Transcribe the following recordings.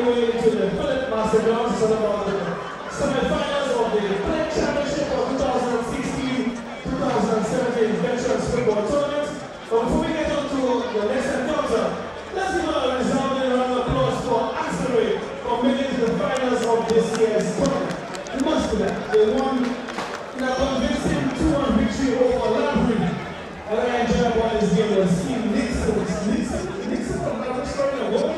your way into the Philip Masterclass. It's all about the semi-finals of the Play Championship of 2016-2017 Veterans Football Tournament. But before we get on to the next encounter, let's give a resounding round of applause for ISLET for making it to the finals of this year's tournament. We must do that. They won in a convincing 2-1 victory over Labyrinth. And I enjoyed about this game was Steve Nixon from Labyrinth scoring a goal.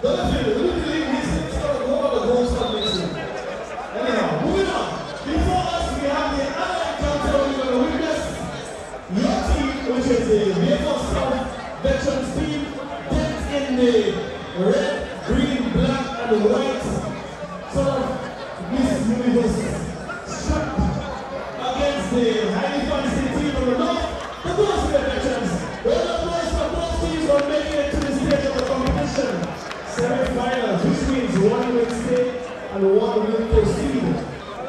Don't believe Nixon scored a goal or the goal scored Nixon. Anyhow, moving on. Before us, we have the other encounter we're going to witness. Your team, which is the VIEUX South Veterans team, decked in the red, green, black, and white sort of Miss Universe strap against the highly fancy team from the north. The those veterans, well, the boys from both teams are making it to the stage of the competition. Semi-finals, which means one will stay and one will proceed.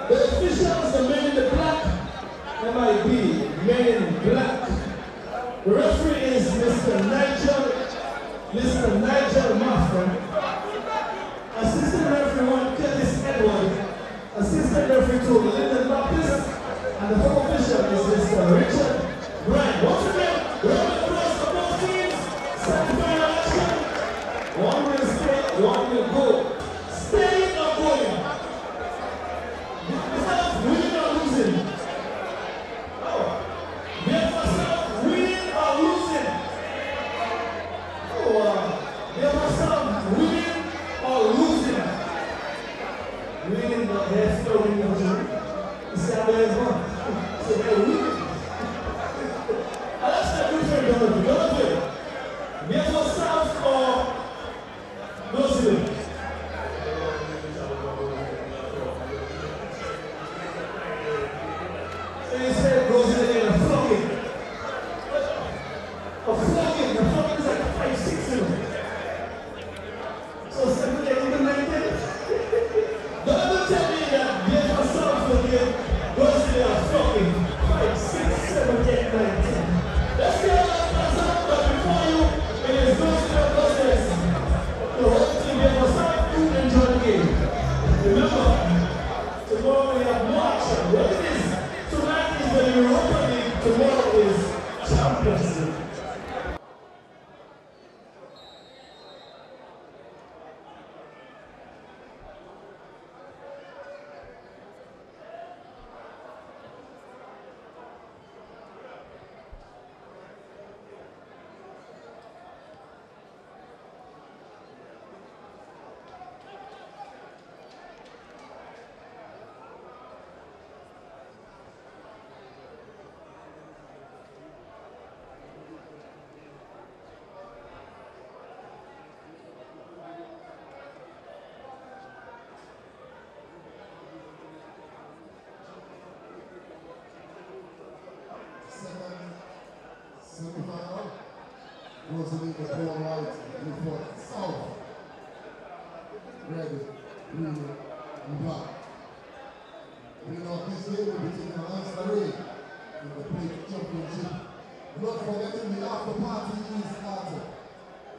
The officials, the men in the black, MIB, men in black. The referee is Mr. Nigel Maffron. Assistant referee 1, Curtis Edward. Assistant referee 2, Lyndon Baptist. And the home official is Mr. Richard Brian. Once again, we're on the first of both teams. Semi-final action. One will stay, one will go. Staying or going? Without winning or losing? Oh. VIEUX winning or losing? Oh, VIEUX winning or losing? Winning, but they're still winning. You see how there's one? So they're winning. VIEUX South or Gosling? So you said Gosling in a flogging. A flogging is like 5-6. So 7, 8, even 9, 10. Don't tell me that VIEUX South will give Gosling a flogging. 5, 6, 7, 8, 9, 10. Let's go. It is good to the process. The whole team here was not to enjoy the game. Remember, tomorrow we have more action. What it is? Tonight is the Europa League, tomorrow is Champions League. Semi-final was in the ball right before South. Red, green, and black. Winner of this game will be taking an ISLET in the Play Championship. Not forgetting the after party is at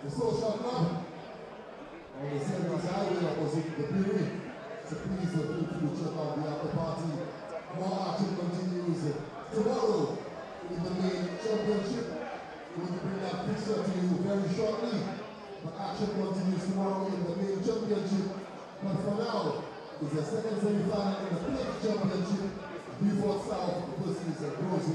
the social club on the Service Highway opposite the brewery. So please feel free to check out the after party. More action continues tomorrow in the main championship. We're going to bring that picture to you very shortly. But action continues tomorrow in the main championship. But for now, it's the second semi-final in the Play Championship. VIEUX South versus GROS.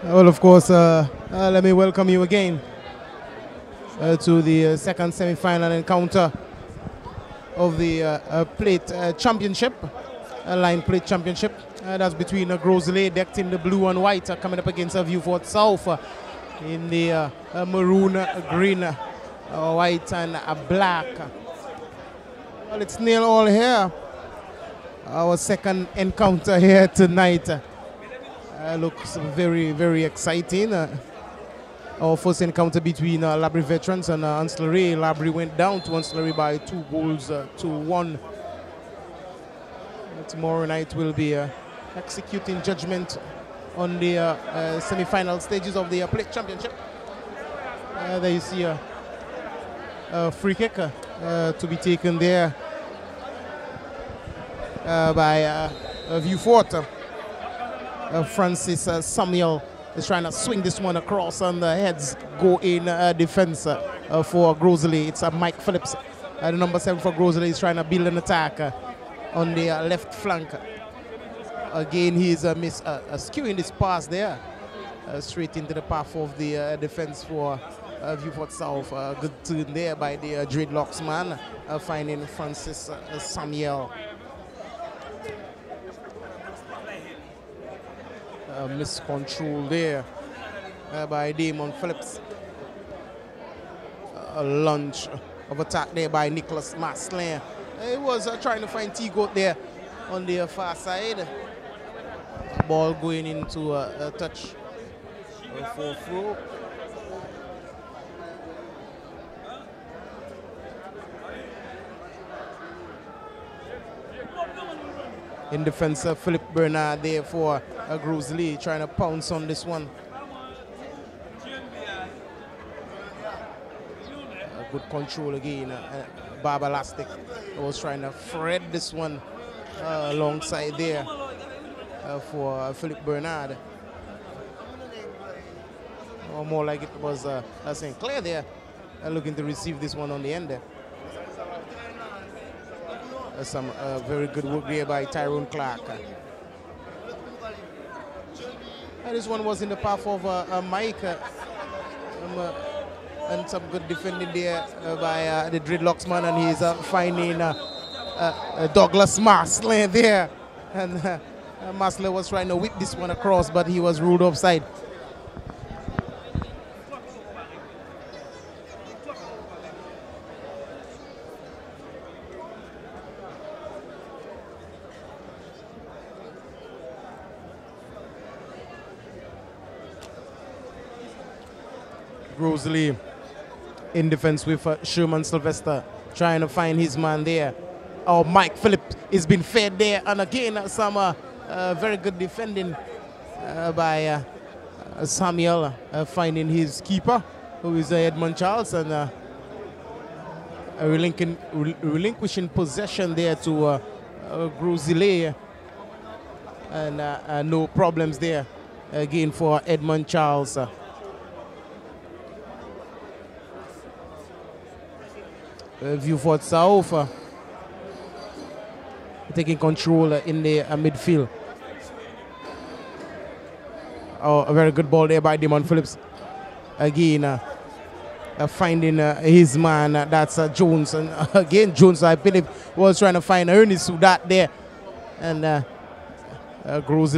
Well, of course, let me welcome you again to the second semi-final encounter of the plate championship, line plate championship. That's between GROS decked in the blue and white, coming up against VIEUX South in the maroon, green, white and black. Well, it's nil all here. Our second encounter here tonight. Looks very, very exciting. Our first encounter between Labrie Veterans and Ancillary. Labrie went down to Ancillary by 2 goals to 1. Tomorrow night we'll be executing judgment on the semi-final stages of the plate championship. There you see a free kick to be taken there by VIEUX. Francis Samuel is trying to swing this one across, and the heads go in defense for GROS. It's Mike Phillips, the number 7 for GROS, is trying to build an attack on the left flank. Again, he's skewing this pass there straight into the path of the defense for VIEUX South. Good turn there by the dreadlocks man, finding Francis Samuel. Miscontrol there by Damon Phillips. A lunge of attack there by Nicholas Maslin. He was trying to find T-Goat there on the far side. Ball going into a touch for throw. In defense, Philip Bernard there for GROS, trying to pounce on this one. Good control again. Baba Lastic was trying to thread this one alongside there for Philip Bernard. Or more like it was St. Clair there looking to receive this one on the end there. Some very good work there by Tyrone Clark. This one was in the path of Mike, and some good defending there by the dreadlocks man, and he's finding Douglas Maslin there, and Maslin was trying to whip this one across, but he was ruled offside. GROS in defense with Sherman Sylvester trying to find his man there. Oh, Mike Phillips is been fed there, and again some very good defending by Samuel, finding his keeper, who is Edmund Charles, and relinquishing possession there to GROS, and no problems there again for Edmund Charles. VIEUX South taking control in the midfield. Oh, a very good ball there by Damon Phillips. Again, finding his man, that's Jones. And again, Jones, I believe, was trying to find Ernest Sudat there. And GROS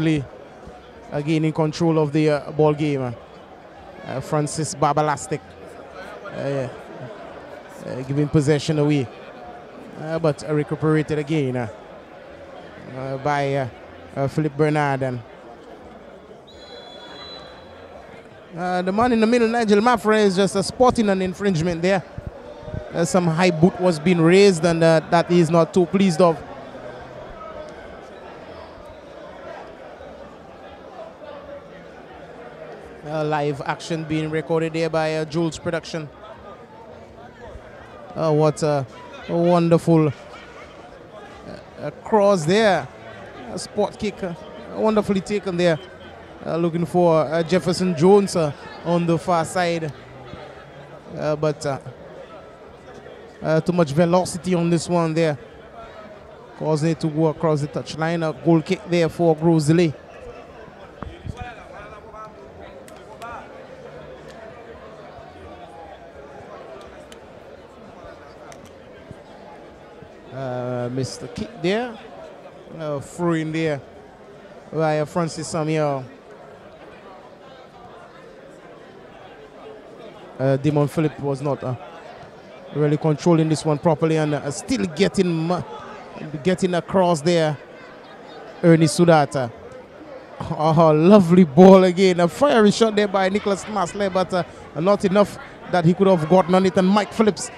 again in control of the ball game. Francis Babalastic. Giving possession away, but recuperated again by Philip Bernard. And the man in the middle, Nigel Maffrey, is just spotting an infringement there. Some high boot was being raised, and that he is not too pleased of. Live action being recorded there by Jules Production. What a wonderful cross there. A spot kick, wonderfully taken there. Looking for Jefferson Jones on the far side. But too much velocity on this one there, causing it to go across the touchline. A goal kick there for GROS. Missed the kick there. Through in there by Francis Samuel. Damon Phillip was not really controlling this one properly and still getting across there. Ernie Sudata. Oh, lovely ball again. A fiery shot there by Nicholas Masle, but not enough that he could have gotten on it. And Mike Phillips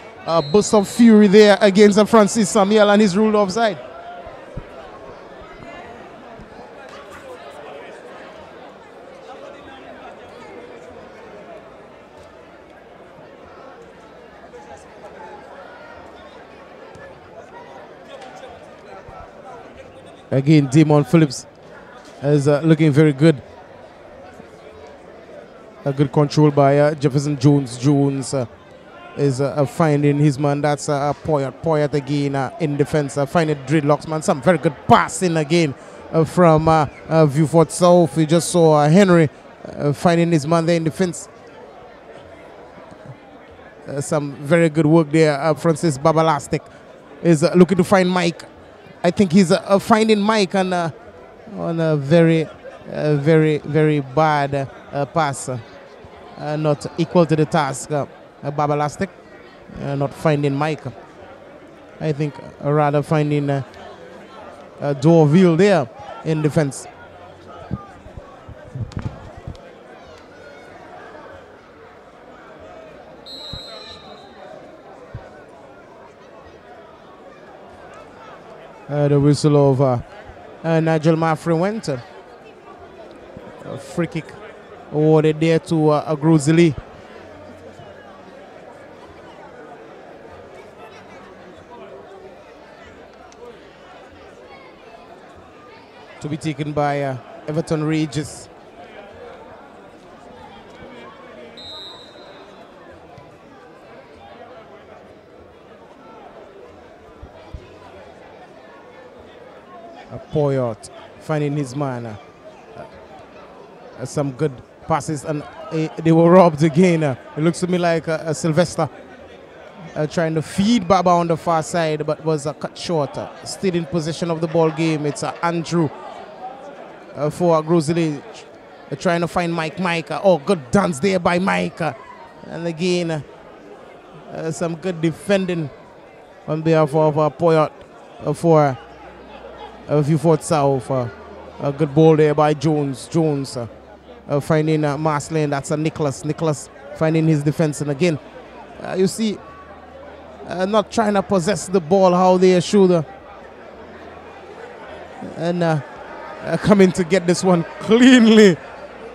burst of fury there against Francis Samuel and he's ruled offside. Again, Damon Phillips is looking very good. A good control by Jefferson Jones. Jones is finding his man. That's Poyet. Poyet again in defense. Finding Dreadlocks, man. Some very good passing again from Vieux South. We just saw Henry finding his man there in defense. Some very good work there. Francis Babalastic is looking to find Mike. I think he's finding Mike on a very, very bad pass. Not equal to the task. Babalastic not finding Mike. I think rather finding Dorville there in defense. The whistle of Nigel Maffrey went. A free kick awarded there to Grosili. To be taken by Everton Regis. Poyot finding his man. Some good passes and they were robbed again. It looks to me like Sylvester trying to feed Baba on the far side, but was cut short. Still in possession of the ball game. It's Andrew for Grosili trying to find Mike. Oh, good dance there by Mike. And again, some good defending on behalf of Poyot for Vieux South. A good ball there by Jones. Jones finding Marslane. That's Nicholas. Nicholas finding his defense. And again, you see, not trying to possess the ball how they should. And coming to get this one cleanly,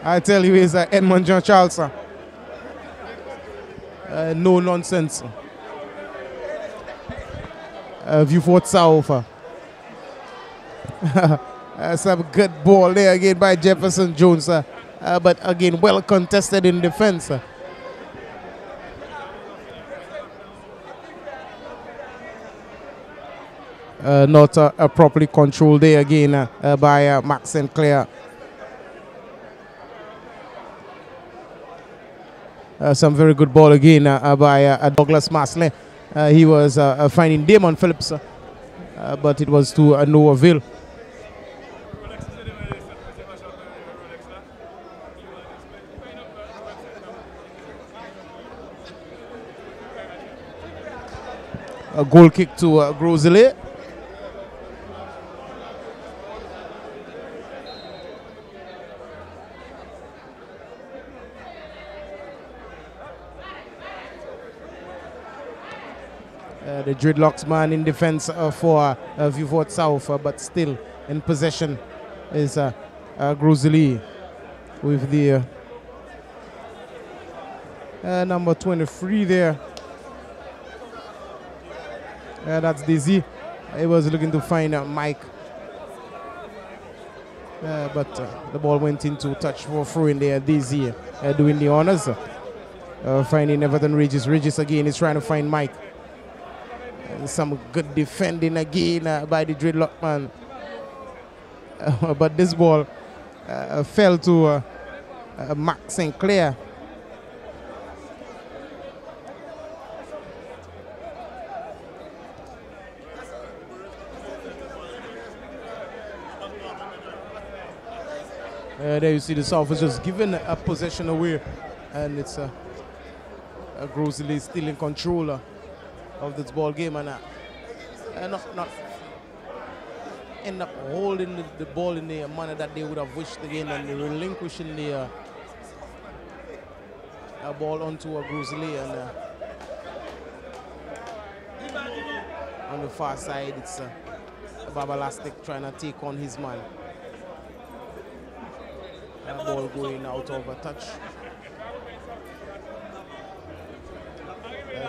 I tell you, is Edmund John Charles. No nonsense. Vieux South. Some good ball there again by Jefferson Jones, but again well contested in defense. Not properly controlled there again by Max Sinclair. Some very good ball again by Douglas Masley. He was finding Damon Phillips, but it was to no avail. A goal kick to Grosili. The Dreadlocks man in defense for Vieux South, but still in possession is Grosili with the number 23 there. That's Dizzy. He was looking to find Mike. But the ball went into touch for throw in there. Dizzy doing the honors. Finding Everton Regis. Regis again is trying to find Mike. Some good defending again by the Dreadlock man. But this ball fell to Max Sinclair. There you see the South is just giving a possession away, and it's Grosley still in control of this ball game, and not end up holding the ball in the manner that they would have wished again, and relinquishing the ball onto Grosley, and on the far side it's Babalastic trying to take on his man. Ball going out of touch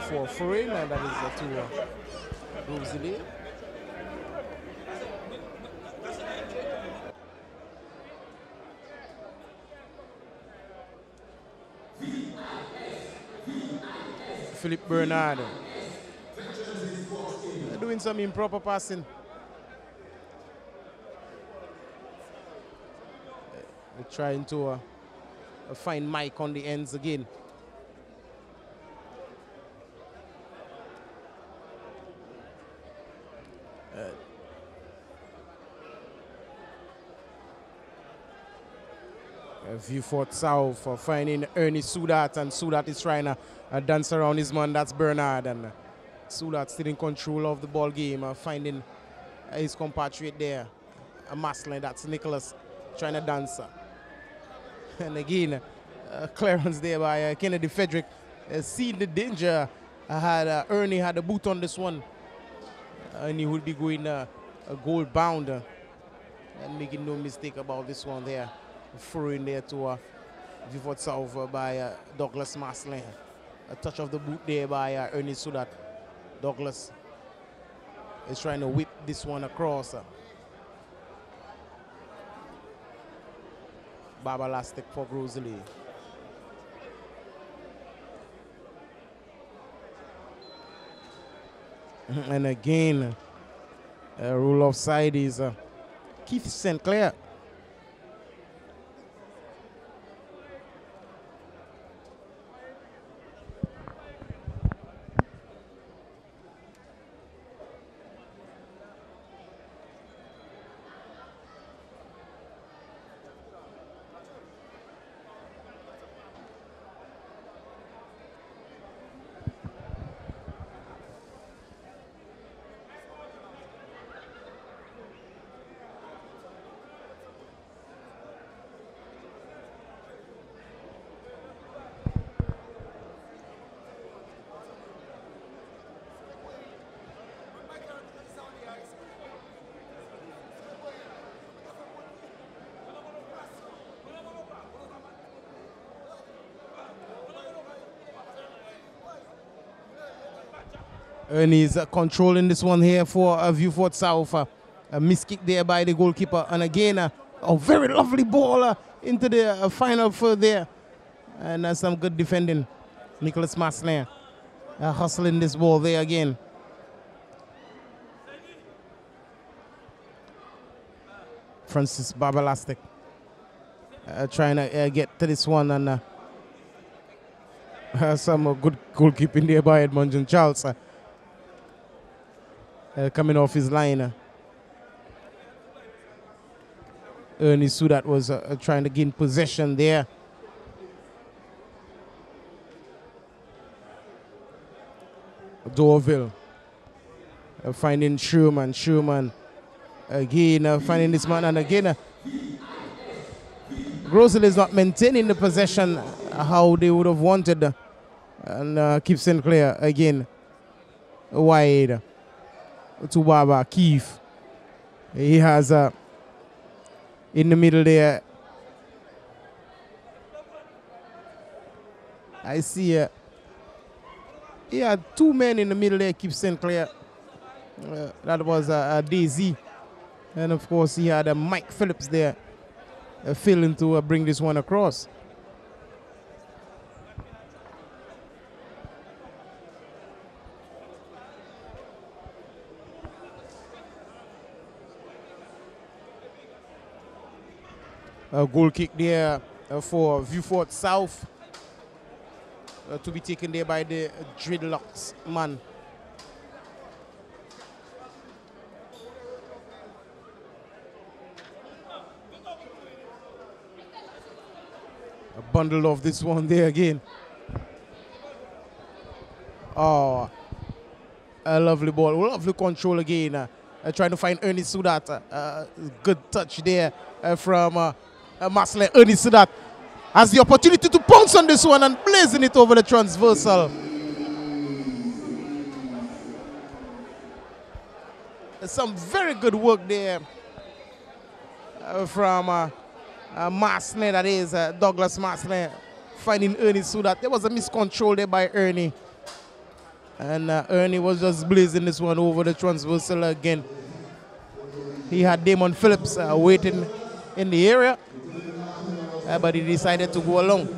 for Furin, and that is to Grosley. Philip Bernard doing some improper passing. We're trying to find Mike on the ends again. VIEUX South for finding Ernie Sudat, and Sudat is trying to dance around his man. That's Bernard, and Sudat still in control of the ball game, finding his compatriot there, a Maslin. That's Nicholas trying to dance. And again, clearance there by Kennedy Frederick. Seeing the danger, Ernie had a boot on this one, and he would be going a goal bound, and making no mistake about this one there. Throwing there to VIEUX South by Douglas Maslin. A touch of the boot there by Ernie Sudat. Douglas is trying to whip this one across. Babalastic for Grosley. And again, rule offside is Keith St. Clair. Ernie's controlling this one here for VIEUX South. A miskick there by the goalkeeper. And again, a very lovely ball into the final third there. And some good defending. Nicholas Maslin hustling this ball there again. Francis Babalastic trying to get to this one. And some good goalkeeping there by Edmund John Charles. Coming off his line. Ernie Sudat was trying to gain possession there. Dorville finding Sherman. Sherman again finding this man, and again Grosley is not maintaining the possession how they would have wanted. And Keith St. Clair again wide to Baba Keith. He has in the middle there. I see he had two men in the middle there, Keith St. Clair. That was Daisy. And of course he had Mike Phillips there failing to bring this one across. A goal kick there for VIEUX South to be taken there by the Dreadlocks man. A bundle of this one there again. Oh, a lovely ball, lovely control again. Trying to find Ernie Sudat. Good touch there from Masle. Ernie Sudat has the opportunity to pounce on this one and blazing it over the transversal. Some very good work there from Masle, that is Douglas Masle, finding Ernie Sudat. There was a miscontrol there by Ernie. And Ernie was just blazing this one over the transversal again. He had Damon Phillips waiting in the area, but he decided to go along.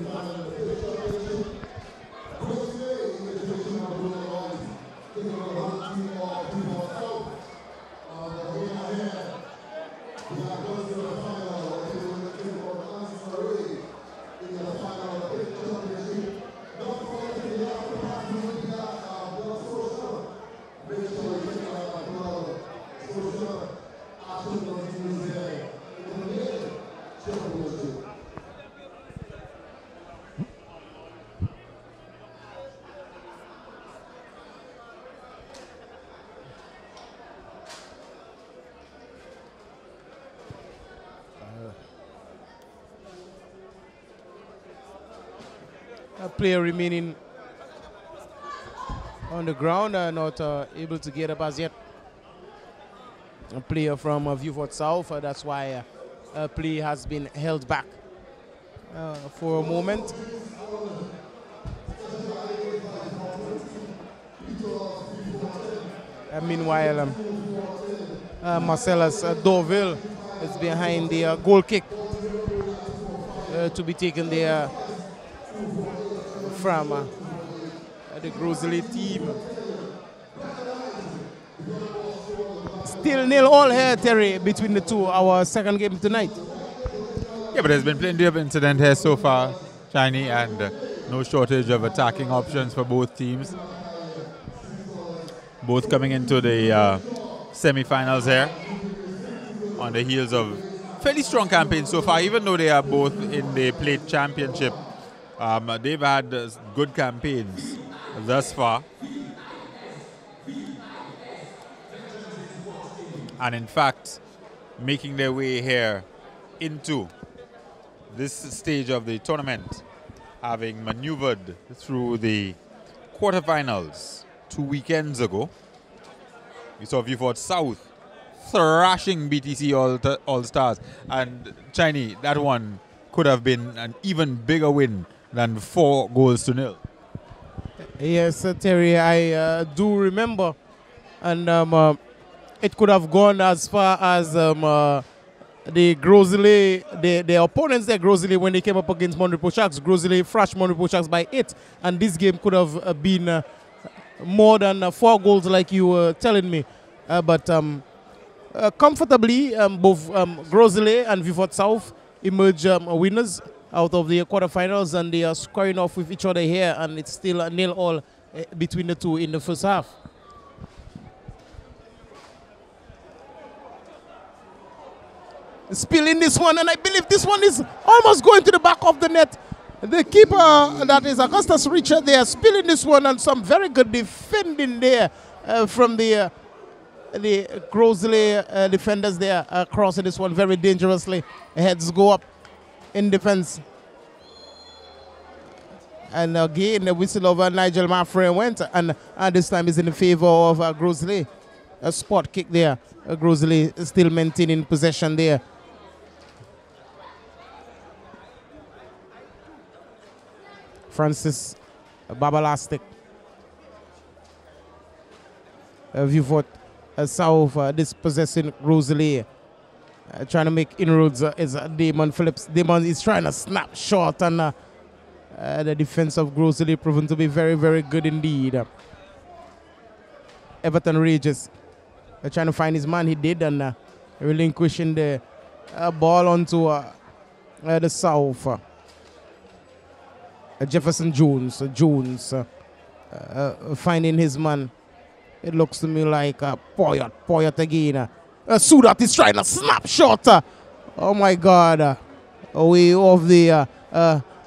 A player remaining on the ground, not able to get up as yet. A player from VIEUX South, that's why play has been held back for a moment. Meanwhile, Marcellus Dorville is behind the goal kick to be taken there from the Grosley team. Still 0-0 here, Terry, between the two, our second game tonight. Yeah, but there's been plenty of incident here so far, Shiny, and no shortage of attacking options for both teams. Both coming into the semi-finals here on the heels of fairly strong campaigns so far, even though they are both in the plate championship. They've had good campaigns thus far. And in fact, making their way here into this stage of the tournament, having maneuvered through the quarterfinals 2 weekends ago. We saw VIEUX South thrashing BTC All-Stars. And Chinese, that one could have been an even bigger win than 4-0. Yes, Terry, I do remember. And it could have gone as far as the Grosley, the opponents there, Grosley, when they came up against Monrepo Sharks. Grosley thrashed Monrepo Sharks by 8. And this game could have been more than 4 goals like you were telling me. But comfortably, both Grosley and VIEUX South emerge winners out of the quarterfinals, and they are squaring off with each other here, and it's still a 0-0 between the two in the first half. Spilling this one, and I believe this one is almost going to the back of the net. The keeper, that is Augustus Richard, they are spilling this one, and some very good defending there from the Grosley defenders there, crossing this one very dangerously. Heads go up in defense. And again, the whistle of Nigel Maffrey went, and this time is in the favor of Grosley. A spot kick there. Grosley still maintaining possession there. Francis Babalastic. VIEUX South dispossessing Grosley. Trying to make inroads is Damon Phillips. Damon is trying to snap short, and the defense of Grosley proven to be very, very good indeed. Everton Regis trying to find his man. He did, and relinquishing the ball onto the South. Jefferson Jones. Finding his man. It looks to me like Poyot again. Sudat is trying to snap shot. Oh my God. Away off the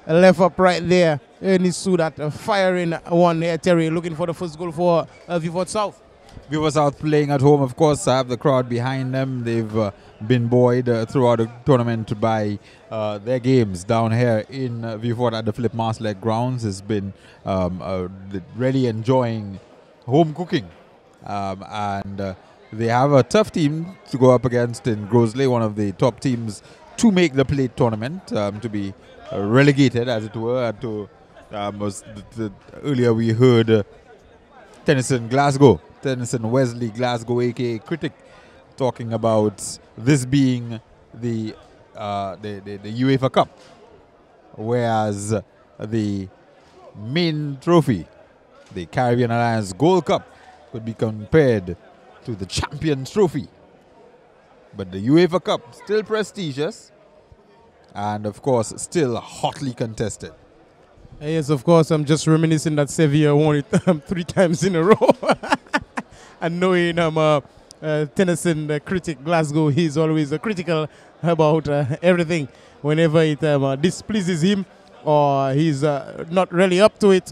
left up right there. Ernest Sudat firing one here, Terry, looking for the first goal for VIEUX South. VIEUX South playing at home, of course, have the crowd behind them. They've been buoyed throughout the tournament by their games down here in VIEUX at the Philip Marslet grounds. Has been really enjoying home cooking. And they have a tough team to go up against in Grosley, one of the top teams to make the plate tournament, to be relegated, as it were. Earlier we heard Tennyson Wesley Glasgow, aka Critic, talking about this being the UEFA Cup, whereas the main trophy, the Caribbean Alliance Gold Cup, could be compared to the Champions Trophy. But the UEFA Cup, still prestigious, and of course still hotly contested. Yes, of course, I'm just reminiscing that Sevilla won it 3 times in a row. And knowing Tennyson, the Critic Glasgow, he's always critical about everything. Whenever it displeases him or he's not really up to it,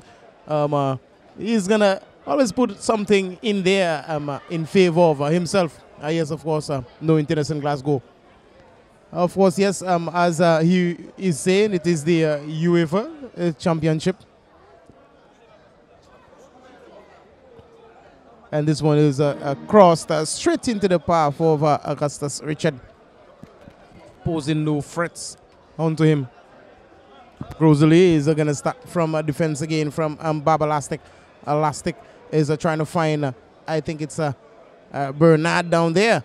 he's going to always put something in there in favor of himself. Yes, of course, knowing Tennyson Glasgow. Of course, yes, as he is saying, it is the UEFA Championship. And this one is crossed straight into the path of Augustus Richard, posing no threats onto him. Grosley is going to start from defense again from Bob Elastic. Elastic is trying to find, I think it's Bernard down there.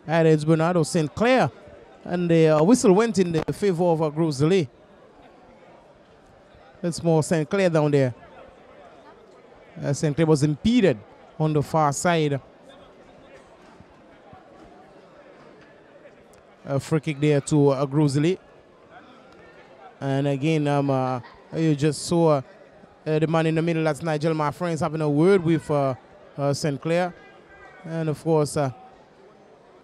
And it's Bernardo St. Clair. And the whistle went in the favor of Grosley. It's more St. Clair down there. St. Clair was impeded on the far side. A free kick there to Grosley. And again, you just saw the man in the middle, that's Nigel, my friends, having a word with St. Clair. And of course,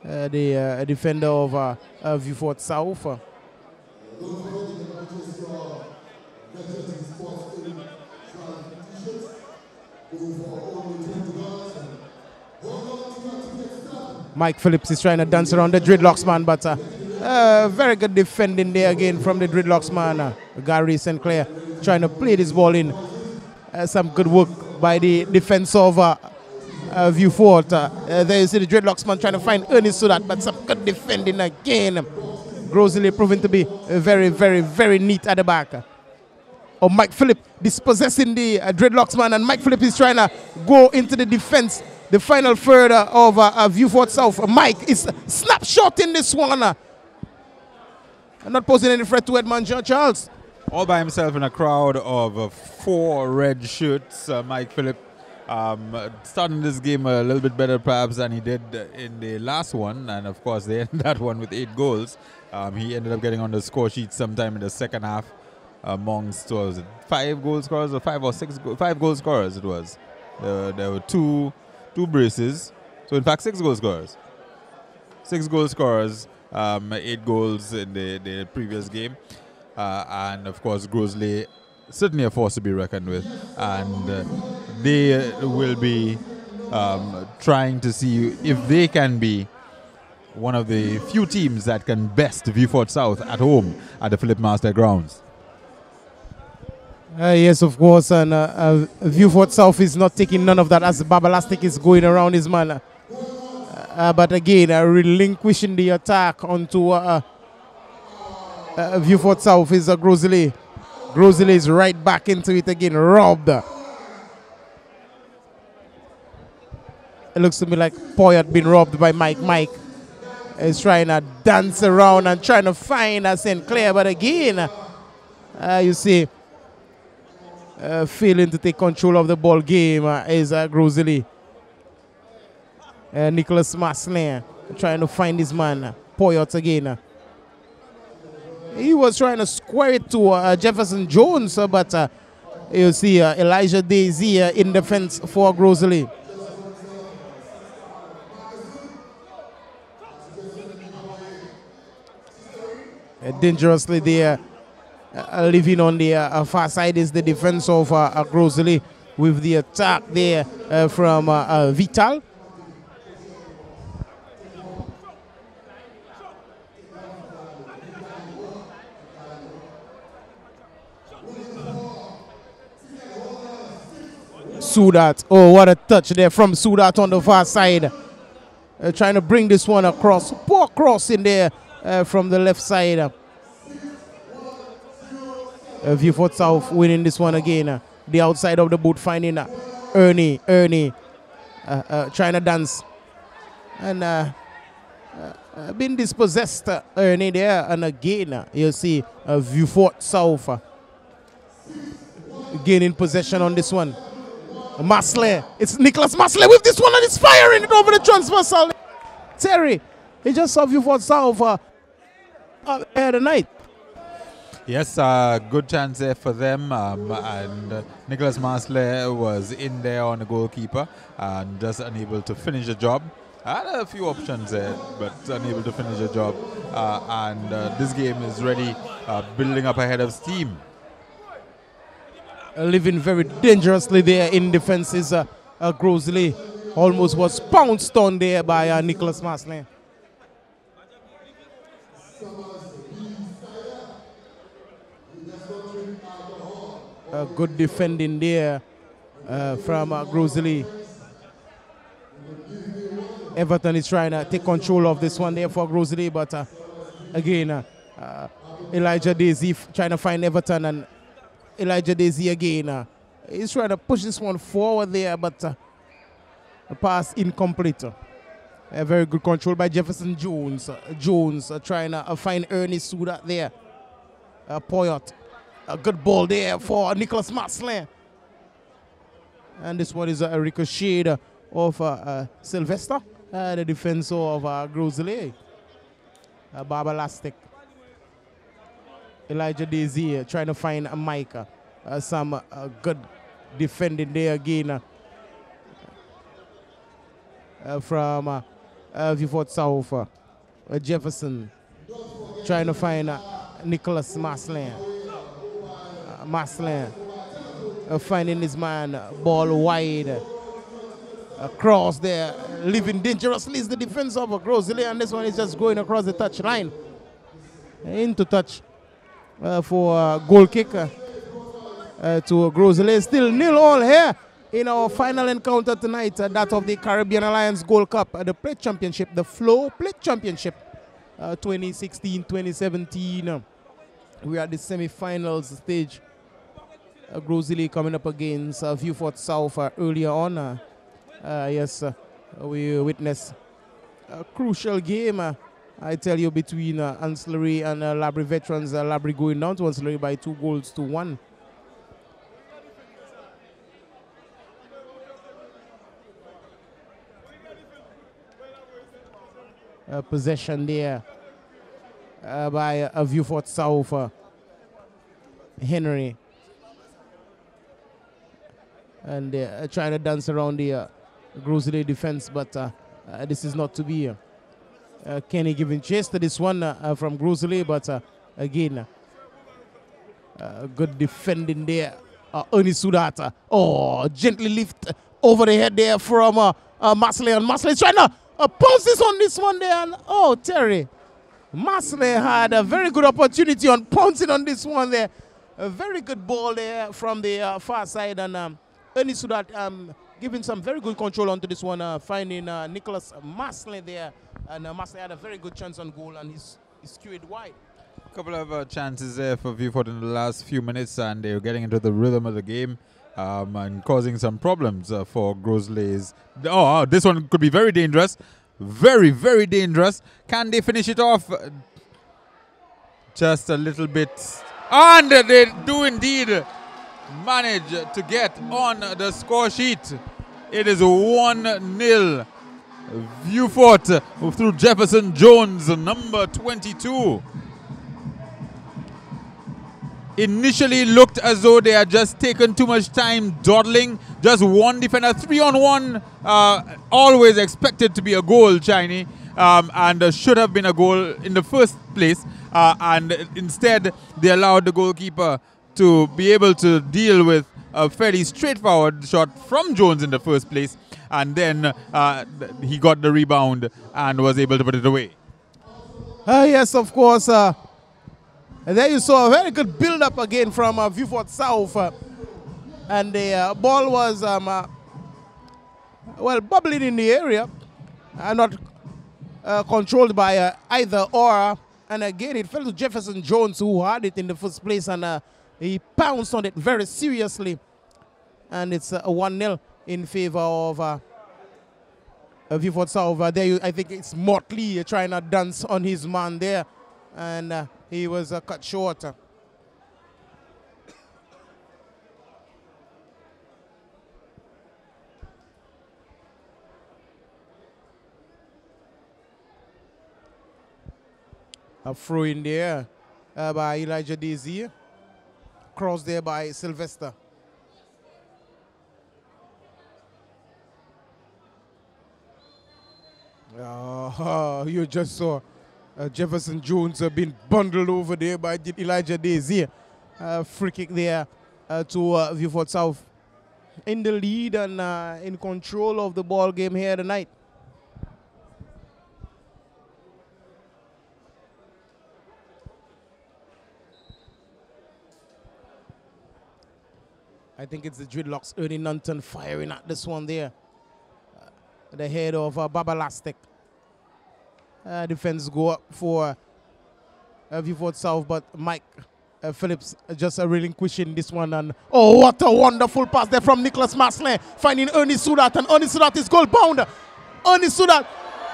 the defender of VIEUX South. Mike Phillips is trying to dance around the Dreadlocks man, but very good defending there again from the Dreadlocks man, Gary St. Clair, trying to play this ball in. Some good work by the defense of VIEUX. There you see the Dreadlocks man trying to find Ernest Sudat, but some good defending again. Grosley proving to be very, very, very neat at the back. Oh, Mike Phillips dispossessing the Dreadlocks man, and Mike Phillips is trying to go into the defense. The final third of VIEUX South. Mike is snapshot in this one. Not posing any threat to Edmond Jean-Charles. All by himself in a crowd of 4 red shirts. Mike Phillips starting this game a little bit better perhaps than he did in the last one. And of course they ended that one with 8 goals. He ended up getting on the score sheet sometime in the second half amongst, what was it, 5 goal scorers or 5 or 6 5 goal scorers it was. There were two braces. So in fact 6 goal scorers. 6 goal scorers, 8 goals in the previous game. And of course Grosley certainly a force to be reckoned with. And they will be trying to see if they can be one of the few teams that can best VIEUX South at home at the Philip Marslet grounds. Yes, of course, and VIEUX South is not taking none of that as Babalastic is going around his man. But again, relinquishing the attack onto VIEUX South is Grosley. Grosley is right back into it again, robbed. It looks to me like Poyet been robbed by Mike. Mike is trying to dance around and trying to find St. Clair, but again, you see, failing to take control of the ball game is Grosley. Nicholas Maslin trying to find his man, Poyet again. He was trying to square it to Jefferson Jones, but you see Elijah Daisy in defense for Grosley. dangerously there. Living on the far side is the defense of Grosley with the attack there from Vital. Sudat. Oh, what a touch there from Sudat on the far side. Trying to bring this one across. Poor cross in there from the left side. Vieux South winning this one again. The outside of the boot finding Ernie trying to dance. And being dispossessed, Ernie there. And again, you see Vieux South gaining possession on this one. Masley, it's Nicholas Masley with this one and it's firing it over the transversal. Terry, he just saw Vieux South here tonight. Yes, good chance there for them, and Nicholas Masley was in there on the goalkeeper and just unable to finish the job. Had a few options there, but unable to finish the job. And this game is really building up ahead of steam. Living very dangerously there in defense is Grosley. Almost was pounced on there by Nicholas Masley. Good defending there from Grosley. Everton is trying to take control of this one there for Grosley, but again, Elijah Daisy trying to find Everton, and Elijah Daisy again. He's trying to push this one forward there, but the pass incomplete. A very good control by Jefferson Jones. Jones trying to find Ernie Sudat there. Poyot. A good ball there for Nicholas Masley. And this one is a ricochet of Sylvester, the defensor of Grosley. Baba Lastic. Elijah Daisy trying to find Mike. Some good defending there again from Vieux South. Jefferson trying to find Nicholas Masley. Masley finding his man, ball wide. Across there, living dangerously is the defense of Grosley, and this one is just going across the touch line. Into touch for goal kick to Grosley. Still 0-0 here in our final encounter tonight, that of the Caribbean Alliance Gold Cup, the Plate Championship, the Flow Plate Championship 2016-2017. We are at the semi-finals stage. Grosley coming up against Vieux South earlier on. Yes, we witnessed a crucial game, I tell you, between Ancillary and Labrie Veterans. Labrie going down to Ancillary by 2-1. Possession there by Vieux South. Henry. And trying to dance around the Grosley defense, but this is not to be. Kenny giving chase to this one from Grosley, but again, good defending there. Ernie Sudat. Oh, gently lift over the head there from Masley, and Masley trying to pounce this on this one there. And, oh, Terry. Masley had a very good opportunity on pouncing on this one there. A very good ball there from the far side, and Ernie Sudat giving some very good control onto this one, finding Nicholas Masley there. And Masley had a very good chance on goal, and he's skewed wide. A couple of chances there for Vieux in the last few minutes, and they're getting into the rhythm of the game and causing some problems for Grosley's. Oh, this one could be very dangerous. Very, very dangerous. Can they finish it off? Just a little bit. And they do indeed manage to get on the score sheet. It is 1-0. Vieux through Jefferson Jones, number 22. Initially looked as though they had just taken too much time dawdling. Just one defender, 3-on-1. Always expected to be a goal, Chinese. and should have been a goal in the first place. And instead, they allowed the goalkeeper to be able to deal with a fairly straightforward shot from Jones in the first place. And then he got the rebound and was able to put it away. Yes, of course. There you saw a very good build-up again from VIEUX South. And the ball was, well, bubbling in the area. Not controlled by either or. And again, it fell to Jefferson Jones, who had it in the first place. And he pounced on it very seriously. And it's a 1-0 in favor of VIEUX South. There, I think it's Motley trying to dance on his man there. And he was cut short. A throw in there by Elijah Daisy. Cross there by Sylvester. You just saw Jefferson Jones being bundled over there by Elijah Daisy. Free kick there to VIEUX South. In the lead and in control of the ball game here tonight. I think it's the Dreadlocks, Ernie Nunton firing at this one there. The head of Babalastic. Defense go up for VIEUX South, but Mike Phillips just relinquishing this one. And oh, what a wonderful pass there from Nicholas Maslin, finding Ernie Sudat, and Ernie Sudat is goal bound. Ernie Sudat,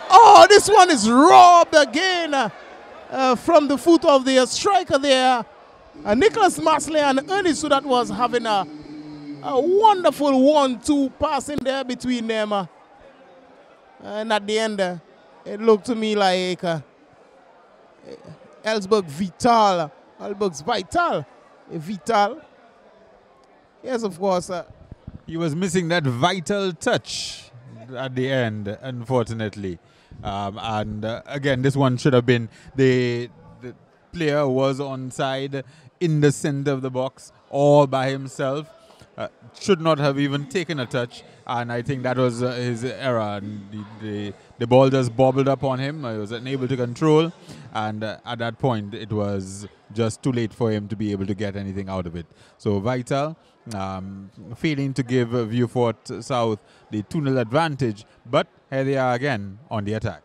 oh, this one is robbed again from the foot of the striker there. Nicholas Maslin and Ernie Sudat was having a wonderful 1-2 pass in there between them. And at the end, it looked to me like Ellsberg Vital. Ellsberg's Vital. Yes, of course. He was missing that vital touch at the end, unfortunately. And again, this one should have been the player was onside in the center of the box all by himself. Should not have even taken a touch, and I think that was his error. And the ball just bobbled up on him. He was unable to control, and at that point it was just too late for him to be able to get anything out of it. So Vital failing to give VIEUX South the 2-0 advantage, but here they are again on the attack.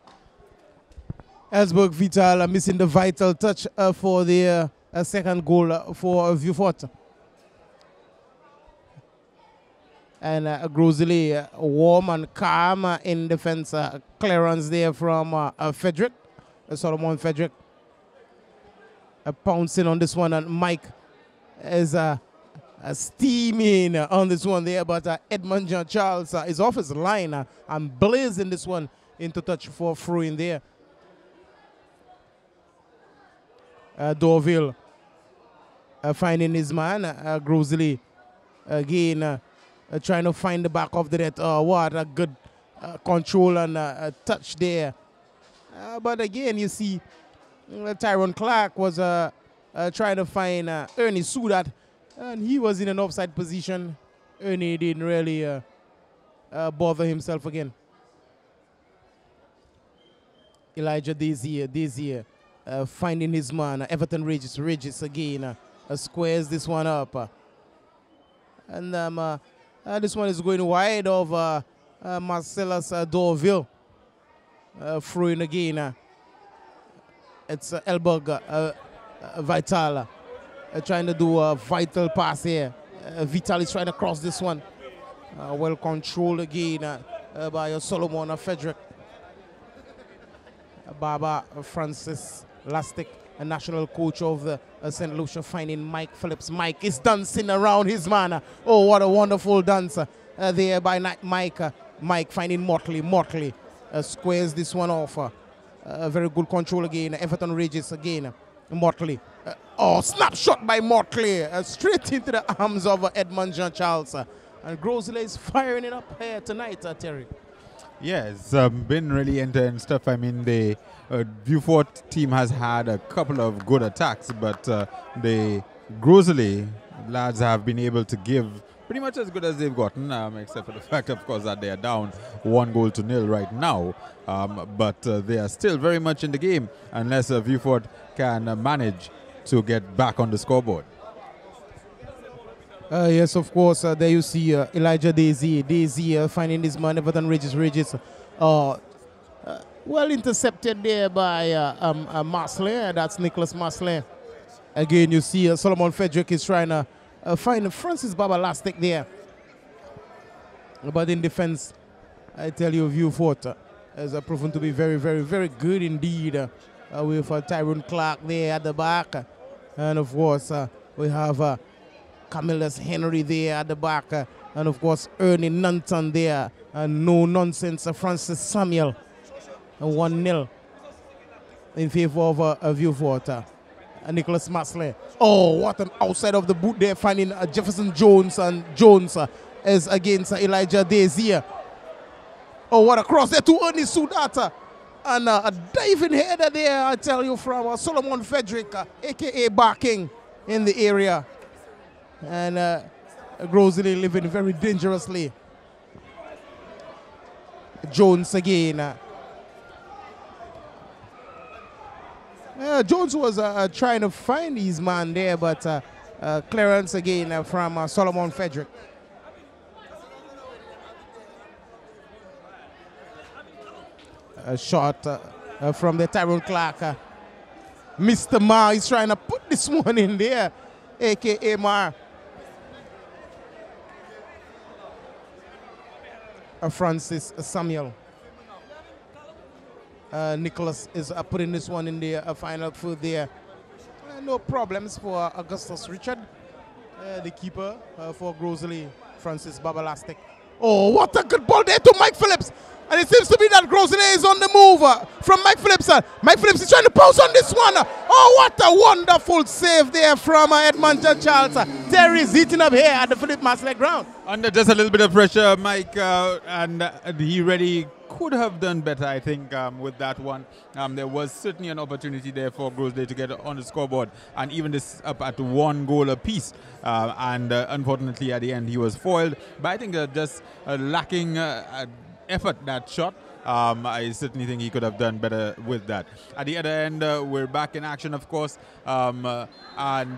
Ellsberg Vital missing the vital touch for the second goal for VIEUX. And Grosely warm and calm in defense. Clearance there from Frederick, Solomon Frederick. Pouncing on this one, and Mike is steaming on this one there, but Edmund Jean Charles is off his line and blazing this one into touch for throw in there. Dorville finding his man. Grosely again. Trying to find the back of the net. What a good control and touch there. But again, you see, Tyrone Clark was trying to find Ernie Sudat, and he was in an offside position. Ernie didn't really bother himself again. Elijah Daisy finding his man. Everton Regis again squares this one up. And this one is going wide of Marcellus Dorville. Throwing again. It's Ellsberg Vital trying to do a vital pass here. Vital is trying to cross this one. Well controlled again by Solomon Frederick. Baba Francis Lastic, a national coach of the St. Lucia, finding Mike Phillips. Mike is dancing around his man. Oh, what a wonderful dance there by Mike. Mike finding Motley. Motley squares this one off. Very good control again. Everton Regis again. Motley. Oh, snapshot by Motley. Straight into the arms of Edmund Jean Charles. And Grosely is firing it up here tonight, Terry. Yeah, it's been really intense stuff. I mean, the Vieux team has had a couple of good attacks, but the Grosley lads have been able to give pretty much as good as they've gotten, except for the fact, of course, that they are down 1-0 right now. But they are still very much in the game unless Vieux can manage to get back on the scoreboard. Yes, of course. There you see Elijah Daisy finding this man, Everton Regis. Well intercepted there by Masley. That's Nicholas Masley. Again, you see Solomon Frederick is trying to find Francis Babalastic there. But in defense, I tell you, Vieux has proven to be very, very, very good indeed. With Tyrone Clark there at the back. And of course, we have Camillus Henry there at the back. And of course, Ernie Nanton there. And no nonsense, Francis Samuel. 1-0 in favor of Vieux. Nicholas Masley. Oh, what an outside of the boot there, finding Jefferson Jones. And Jones is against Elijah Daisy. Oh, what a cross there to Ernie Sudata. And a diving header there, I tell you, from Solomon Frederick, a.k.a. Barking in the area. And Grosley living very dangerously. Jones again. Jones was trying to find his man there, but clearance again from Solomon Frederick. A shot from the Tyrone Clark. Mr. Ma is trying to put this one in there, a.k.a. Ma. Francis Samuel. Nicholas is putting this one in the final third there. No problems for Augustus Richard, the keeper for Grosley, Francis Babalastic. Oh, what a good ball there to Mike Phillips. And it seems to be that Grosley is on the move from Mike Phillips. Mike Phillips is trying to pounce on this one. Oh, what a wonderful save there from Edmonton Charles. Terry's heating up here at the Philip Masley ground. Under just a little bit of pressure, Mike, and he really could have done better, I think, with that one. There was certainly an opportunity there for Grosley to get on the scoreboard, and even this up at 1 goal apiece. And unfortunately, at the end, he was foiled. But I think just lacking effort, that shot. I certainly think he could have done better with that. At the other end, we're back in action, of course. And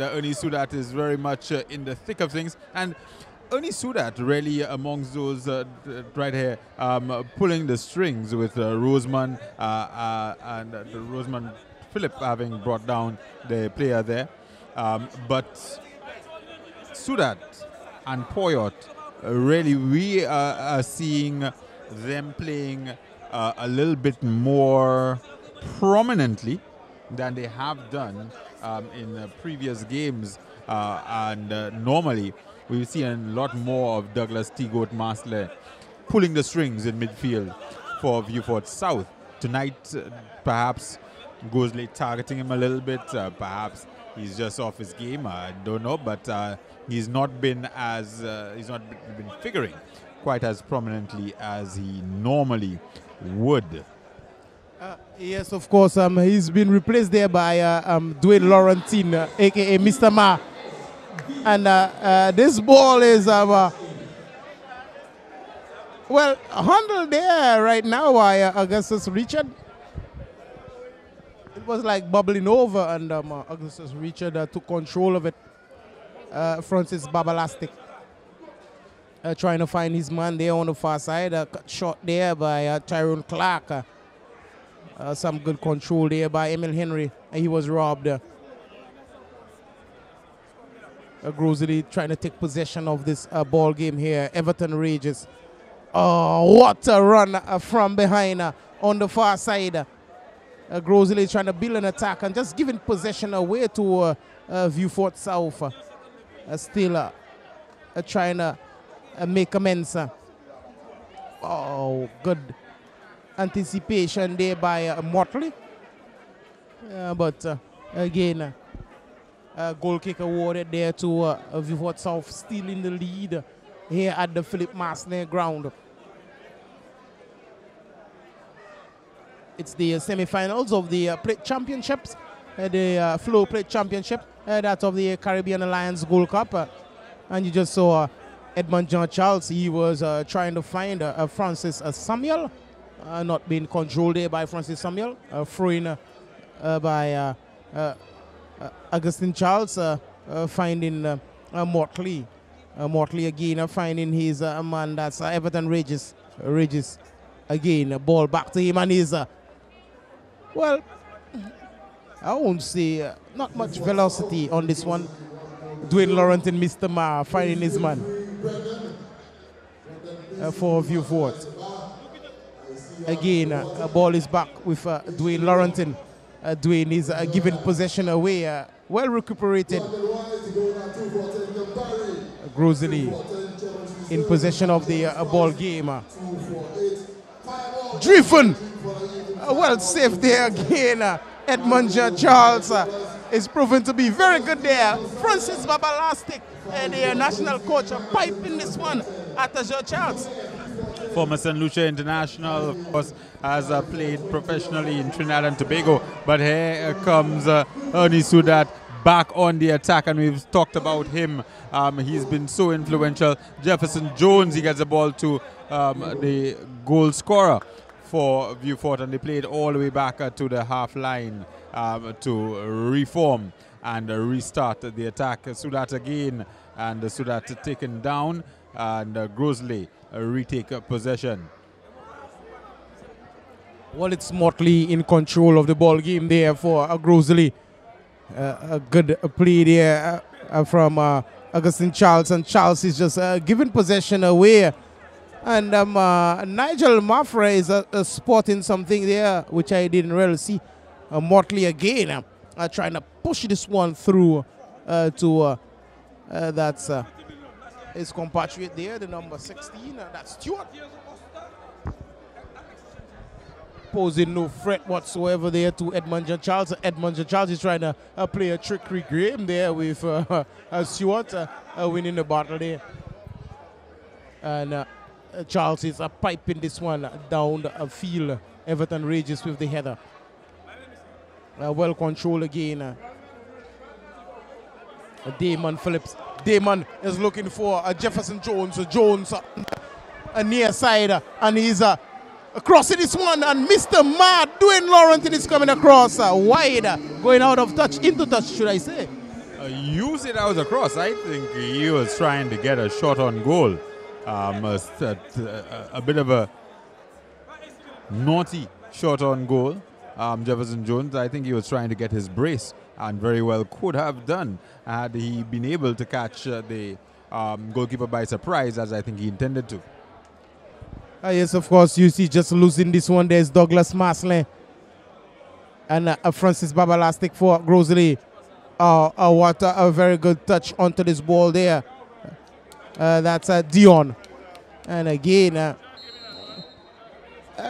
Ernie Sudat is very much in the thick of things. And Ernie Sudat really amongst those right here, pulling the strings with Roseman and Roseman Phillip having brought down the player there. But Sudat and Poyot, really we are seeing them playing a little bit more prominently than they have done in previous games. Normally, we've seen a lot more of Douglas T-Goat Masley pulling the strings in midfield for Vieux South. Tonight, perhaps Grosley targeting him a little bit. Perhaps he's just off his game. I don't know, but he's not been figuring quite as prominently as he normally would. Yes, of course. He's been replaced there by Dwayne Laurentine, a.k.a. Mr. Ma. And this ball is, well, handled there right now by Augustus Richard. It was like bubbling over, and Augustus Richard took control of it. Francis Babalastic trying to find his man there on the far side. Cut shot there by Tyrone Clark. Some good control there by Emil Henry. He was robbed. Grosley trying to take possession of this ball game here. Everton rages. Oh, what a run from behind on the far side. Grosley trying to build an attack and just giving possession away to Vieux South. Still trying to make amends. Oh, good anticipation there by Motley. But again, goal kick awarded there to Vieux South, still in the lead here at the Philip Masley ground. It's the semi-finals of the plate championships, the Flow Plate Championship, that of the Caribbean Alliance Gold Cup. And you just saw Edmund John Charles. He was trying to find Francis Samuel, not being controlled there by Francis Samuel, throwing by Augustine Charles, finding Mortley. Mortley again finding his man, that's Everton Regis. Regis again, ball back to him, and he's, well, I won't say not much velocity on this one. Dwayne Laurenton, Mr. Ma, finding his man for VIEUX Fort. Again, a ball is back with Dwayne Laurenton. Dwayne is giving possession away. Well recuperated. Grosley in possession of the ball game. Driven. Well saved there again. Edmund Charles is proven to be very good there. Francis Babalastic, the national coach, piping this one at Charles. Former St. Lucia International, of course, has played professionally in Trinidad and Tobago. But here comes Ernie Sudat back on the attack, and we've talked about him. He's been so influential. Jefferson Jones, he gets the ball to the goal scorer for VIEUX Fort, and they played all the way back to the half line to reform and restart the attack. Sudat again, and Sudat taken down, and Grosley retake possession. Well, it's Mortley in control of the ball game there for Grosley. A good play there from Augustine Charles, and Charles is just giving possession away. And Nigel Maffra is spotting something there, which I didn't really see. Mortley again trying to push this one through to that's his compatriot there, the number 16, that's Stewart. Posing no threat whatsoever there to Edmund John Charles. Edmund John Charles is trying to play a trickery game there with Stewart winning the battle there. And Charles is piping this one down the field. Everton Regis with the header. Well controlled again. Damon Phillips. Damon is looking for Jefferson Jones. Jones near side, and he's crossing this one, and Mr. Ma, Dwayne Laurenton is coming across wide, going out of touch, into touch, should I say. Use it out across. I think he was trying to get a shot on goal. A bit of a naughty shot on goal. Jefferson Jones, I think he was trying to get his brace, and very well could have done had he been able to catch the goalkeeper by surprise, as I think he intended to. Yes, of course, you see just losing this one. There's Douglas Maslin and Francis Babalastic for Grosley. What a very good touch onto this ball there. That's Dion. And again,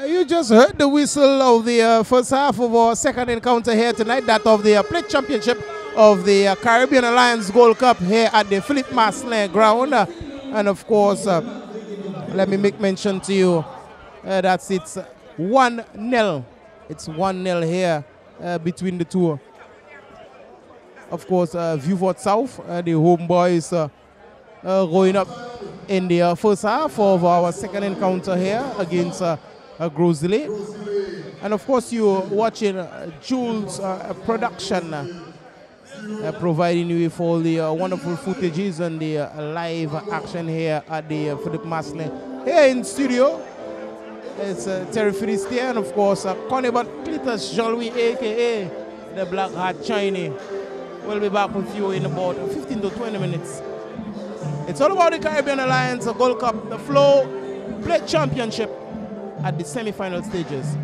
you just heard the whistle of the first half of our second encounter here tonight, that of the Plate Championship of the Caribbean Alliance Gold Cup here at the Philip Maslin ground. And of course, let me make mention to you that it's 1-0. It's 1-0 here between the two. Of course, VIEUX Fort South, the home boys going up in the first half of our second encounter here against Grosley. And of course, you're watching Jules production, providing you with all the wonderful footages and the live action here at the Philip Maslin. Here in studio, it's Terry Finistia, and of course, Connebat Cletus Jean-Louis, a.k.a. the Black Hat Chinese. We'll be back with you in about 15 to 20 minutes. It's all about the Caribbean Alliance Gold Cup, the Flow Plate Championship at the semi-final stages.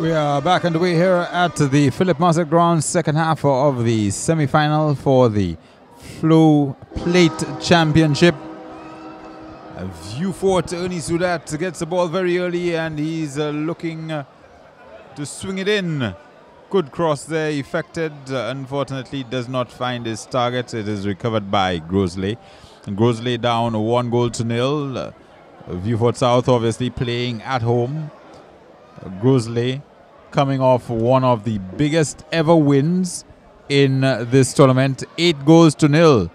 We are back underway here at the Philip Marset Grounds, second half of the semi-final for the Flow Plate Championship. View Fort, Ernie Sudat gets the ball very early and he's looking to swing it in. Good cross there, effected. Unfortunately, does not find his target. It is recovered by Grosley. And Grosley down 1-0. View Fort South obviously playing at home. Grosley coming off one of the biggest ever wins in this tournament, 8-0.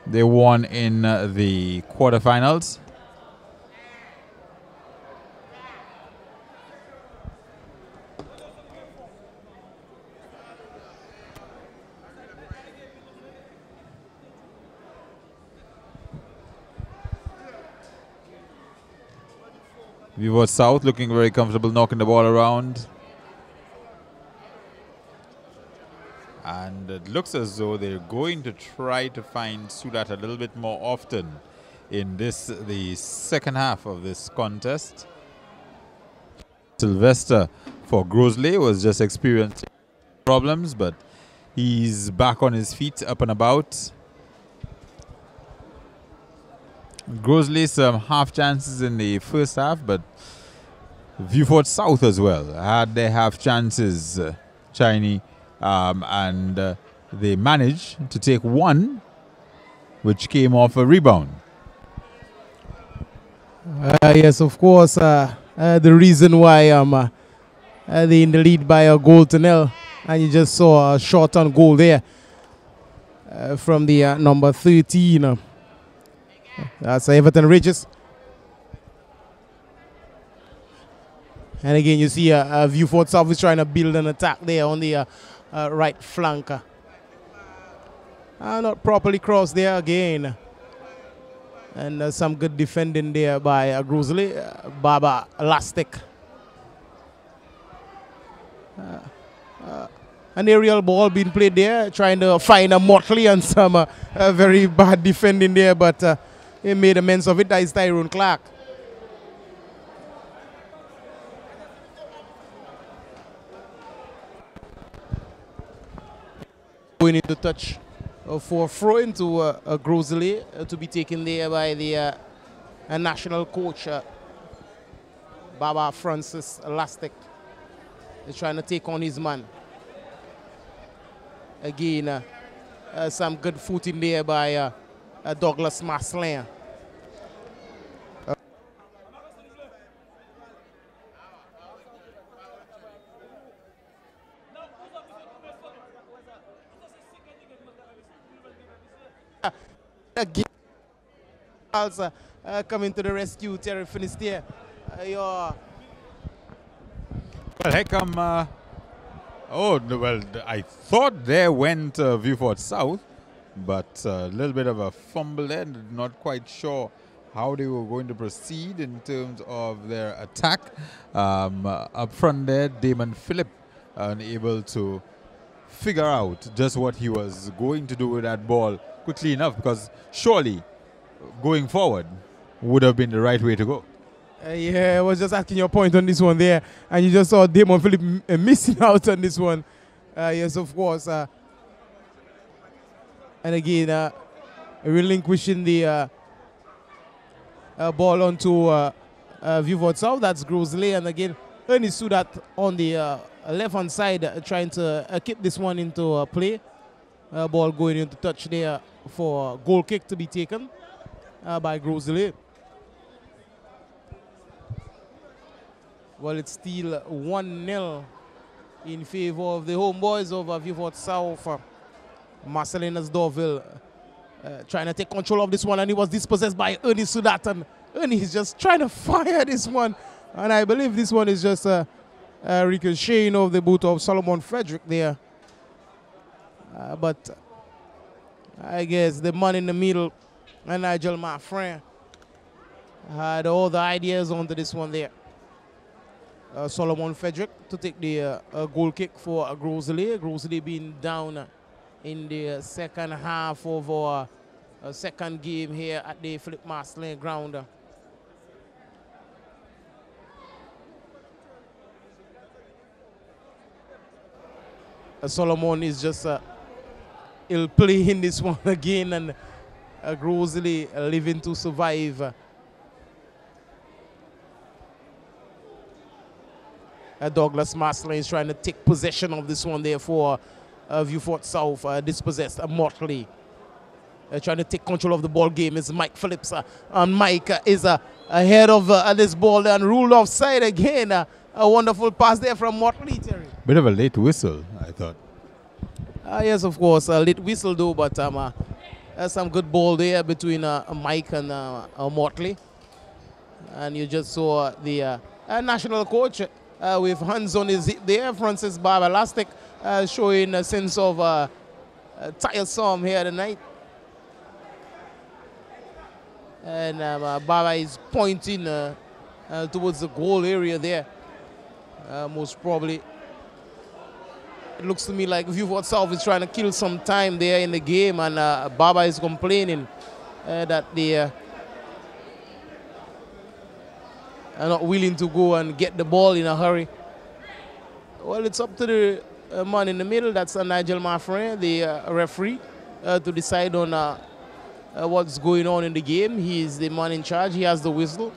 They won in the quarterfinals. We were South looking very comfortable, knocking the ball around. And it looks as though they're going to try to find Sudat a little bit more often in this, the second half of this contest. Sylvester for Grosley was just experiencing problems, but he's back on his feet, up and about. Grosley some half chances in the first half, but View Fort South as well had their half chances, Chinese, and they managed to take one, which came off a rebound. Yes, of course. The reason why they in the lead by a goal to nil, and you just saw a shot on goal there from the number 13. That's Everton Ridges. And again, you see View Fort South is trying to build an attack there on the right flank. Not properly crossed there again. And some good defending there by Grosley. Baba Elastic. An aerial ball being played there, trying to find a Motley and some very bad defending there, but he made amends of it. That is Tyrone Clark. Going into touch for throw into Grosley to be taken there by the national coach, Baba Francis Elastic. He's trying to take on his man. Again, some good footing there by Douglas Maslin. Coming to the rescue, Terry Finisterre. Well, heck, oh, well, I thought there went View Fort South, but a little bit of a fumble there. Not quite sure how they were going to proceed in terms of their attack. Up front there, Damon Phillip unable to figure out just what he was going to do with that ball quickly enough, because surely going forward would have been the right way to go. Yeah, I was just asking your point on this one there, and you just saw Damon Phillip missing out on this one. Yes, of course. And again, relinquishing the ball onto View Fort South. That's Grosley, and again, Ernie Sudat on the left-hand side trying to keep this one into play. Ball going into touch there for a goal kick to be taken by Grosley. Well, it's still 1-0 in favor of the homeboys of View Fort South. Marcelinus Dorville trying to take control of this one, and he was dispossessed by Ernie Sudat, and Ernie is just trying to fire this one, and I believe this one is just a ricocheting of the boot of Solomon Frederick there. But I guess the man in the middle, and Nigel Maffrin, had all the ideas onto this one there. Solomon Frederick to take the goal kick for Grosley. Grosley being down in the second half of our second game here at the Philip Marset ground. Solomon is just he'll play in this one again, and Grosley living to survive. Douglas Maslin is trying to take possession of this one there for VIEUX South, dispossessed Motley. Trying to take control of the ball game is Mike Phillips. And Mike is ahead of this ball and ruled offside again. A wonderful pass there from Motley, Terry. Bit of a late whistle, I thought. Yes, of course, a late whistle though, but some good ball there between Mike and Motley. And you just saw the national coach with hands on his hip there, Francis Barbalastic, showing a sense of tiresome here tonight. And Baba is pointing towards the goal area there. Most probably, it looks to me like VIEUX South is trying to kill some time there in the game, and Baba is complaining that they are not willing to go and get the ball in a hurry. Well, it's up to the man in the middle, that's Nigel Maffrin, the referee, to decide on what's going on in the game. He is the man in charge. He has the whistle.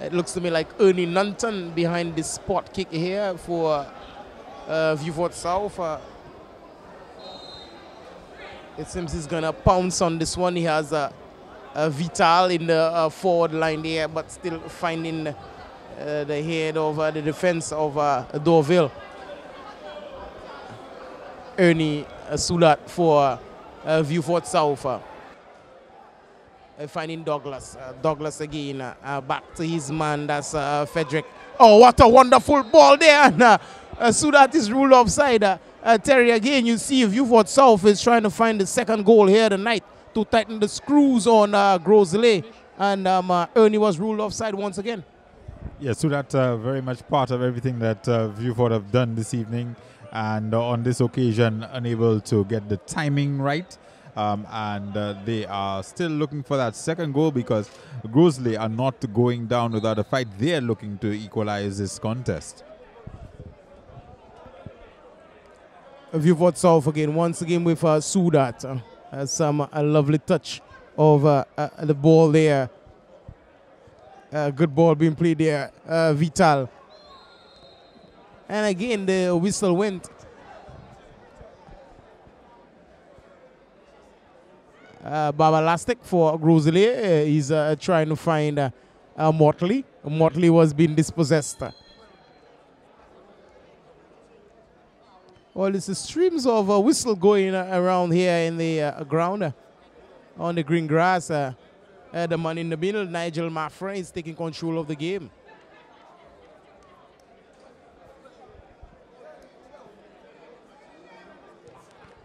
It looks to me like Ernie Nunton behind this spot kick here for VIEUX South. It seems he's going to pounce on this one. He has Vital in the forward line there, but still finding the head of the defense of Deauville. Ernie Sulat for VIEUX South. Finding Douglas. Douglas again back to his man, that's Frederick. Oh, what a wonderful ball there. And Sudat is ruled offside. Terry, again, you see VIEUX South is trying to find the second goal here tonight to tighten the screws on Grosley. And Ernie was ruled offside once again. Yeah, Sudat very much part of everything that VIEUX have done this evening. And on this occasion, unable to get the timing right. And they are still looking for that second goal because Grosley are not going down without a fight. They are looking to equalize this contest. VIEUX South again, once again with Sudat. Some lovely touch of the ball there. Good ball being played there, Vital. And again, the whistle went. Barbalastic for Grosley. He's trying to find Motley. Motley was being dispossessed. Well, there's streams of whistle going around here in the ground on the green grass. The man in the middle, Nigel Maffrin, is taking control of the game.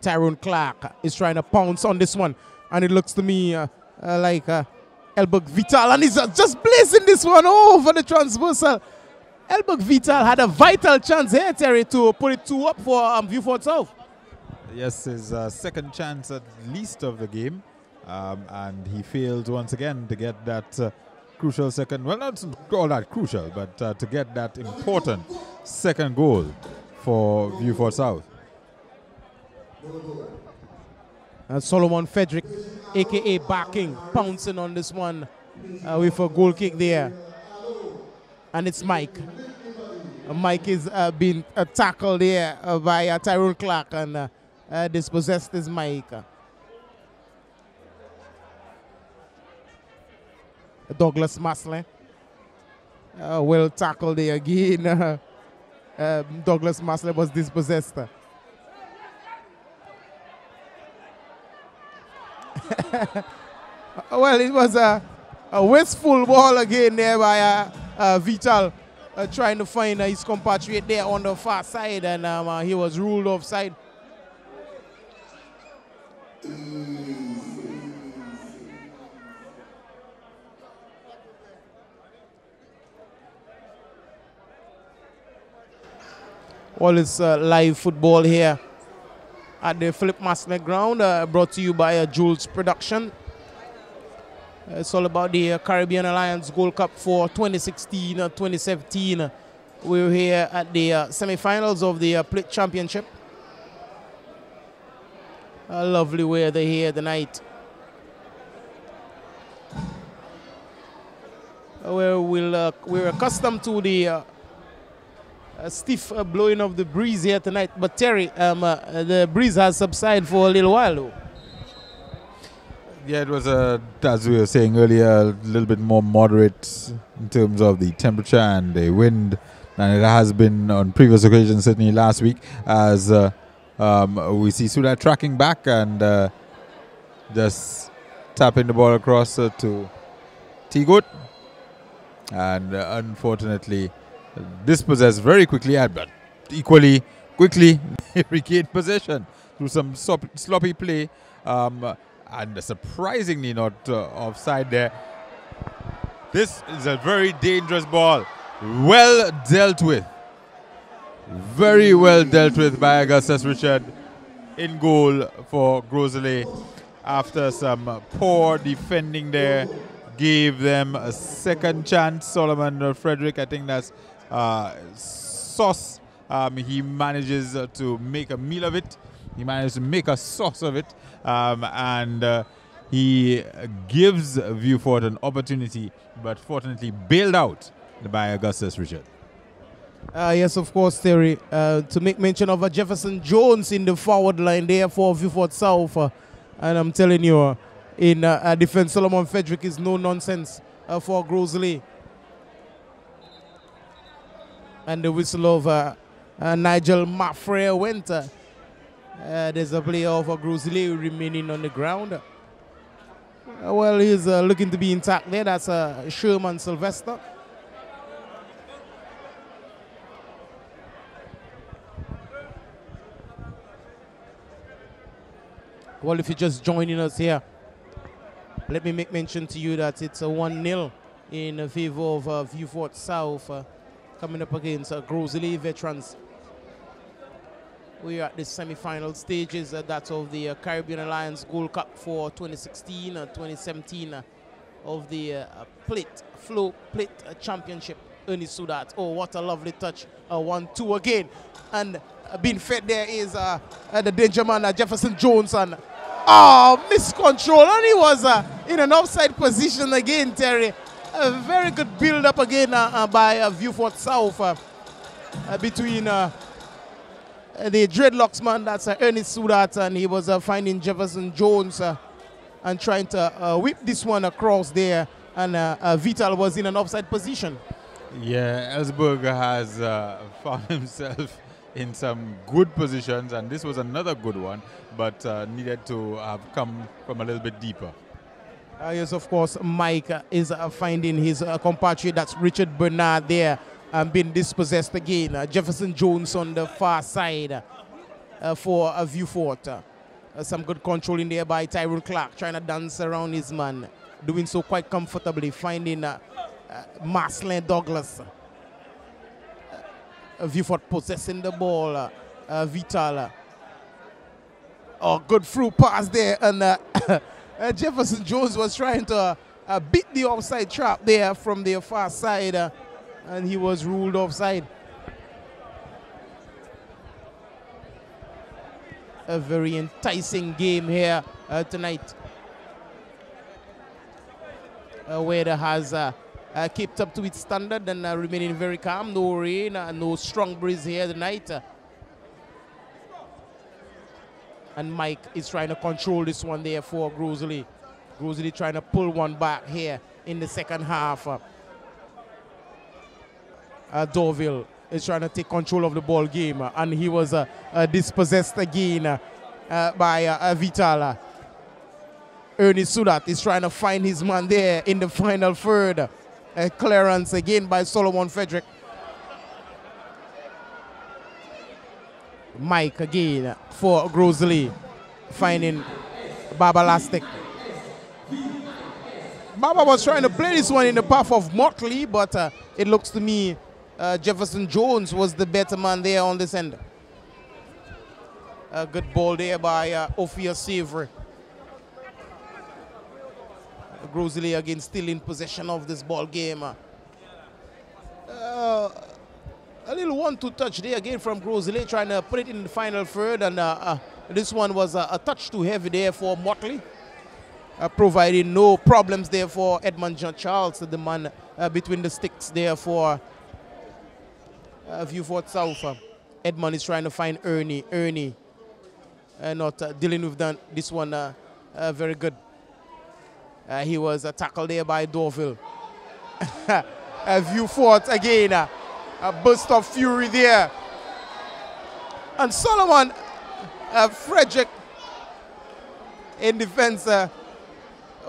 Tyrone Clark is trying to pounce on this one. And it looks to me like Elberg Vital. And he's just blazing this one over the transversal. Elberg Vital had a vital chance here, Terry, to put it 2 up for VIEUX South. Yes, his second chance at least of the game. And he failed once again to get that crucial second. Well, not all that crucial, but to get that important second goal for VIEUX South. Solomon Frederick, a.k.a. Barking, pouncing on this one with a goal kick there. And it's Mike. Mike is being tackled there by Tyrone Clark, and dispossessed is Mike. Douglas Maslin. Well tackled there again. Douglas Maslin was dispossessed. Well, it was a wasteful ball again there by Vital, trying to find his compatriot there on the far side, and he was ruled offside. All this live football here at the Philip Masner ground, brought to you by Jules Production. It's all about the Caribbean Alliance Gold Cup for 2016-2017 We're here at the semi-finals of the Plate Championship. A lovely weather here tonight. We're accustomed to the stiff blowing of the breeze here tonight, but Terry, the breeze has subsided for a little while though. Yeah, it was, as we were saying earlier, a little bit more moderate in terms of the temperature and the wind than it has been on previous occasions, certainly last week, as we see Suda tracking back and just tapping the ball across to Teagood. And unfortunately, dispossessed very quickly, but equally quickly regained possession through some sloppy play. And surprisingly not offside there. This is a very dangerous ball. Well dealt with. Very well dealt with by Augustus Richard in goal for Grosley. After some poor defending there, gave them a second chance. Solomon Frederick, I think that's sauce. He manages to make a meal of it. He managed to make a sauce of it. And he gives Vieux Fort an opportunity, but fortunately bailed out by Augustus Richard. Yes, of course, Terry. To make mention of Jefferson Jones in the forward line there for Vieux Fort South. And I'm telling you, in defense, Solomon Frederick is no nonsense for Grosley. And the whistle of Nigel Maffrey went. There's a player of Grosley remaining on the ground. Well, he's looking to be intact there. That's Sherman Sylvester. Well, if you're just joining us here, let me make mention to you that it's a 1-0 in favor of Vieux Fort South coming up against Grosley veterans. We are at the semi-final stages, that of the Caribbean Alliance Gold Cup for 2016-2017 of the Flow Plate Championship. Ernie Sudat. Oh, what a lovely touch. 1-2 again. And being fed there is the danger man, Jefferson Jones. And miscontrol. And he was in an offside position again, Terry. A very good build-up again by Vieux Fort South between the dreadlocks man, that's Ernest Sudat, and he was finding Jefferson Jones and trying to whip this one across there, and Vital was in an offside position. Yeah, Ellsberg has found himself in some good positions, and this was another good one, but needed to have come from a little bit deeper. Yes, of course, Mike is finding his compatriot, that's Richard Bernard there, and being dispossessed again. Jefferson Jones on the far side for Vieux Fort. Some good control in there by Tyrone Clark, trying to dance around his man. Doing so quite comfortably, finding Marcelin Douglas. Vieux Fort possessing the ball. Vital. Good through pass there. And Jefferson Jones was trying to beat the offside trap there from the far side. And he was ruled offside. A very enticing game here tonight. Weather has kept up to its standard and remaining very calm. No rain, no strong breeze here tonight. And Mike is trying to control this one there for Grosley. Grosley trying to pull one back here in the second half. Dorville is trying to take control of the ball game, and he was dispossessed again by Vital. Ernie Sudat is trying to find his man there in the final third. Clearance again by Solomon Frederick. Mike again for Grosley, finding Baba Lastic. Baba was trying to play this one in the path of Motley, but it looks to me Jefferson Jones was the better man there on this end. A good ball there by Ophir Savory. Grosley again still in possession of this ball game. A little 1-2 touch there again from Grosley, trying to put it in the final third, and this one was a touch too heavy there for Motley, providing no problems there for Edmund John Charles, the man between the sticks there for Vieux Fort South. Edmund is trying to find Ernie. Ernie not dealing with this one very good. He was tackled there by Dorville. Vieux Fort again, a burst of fury there. And Solomon Frederick in defense, well,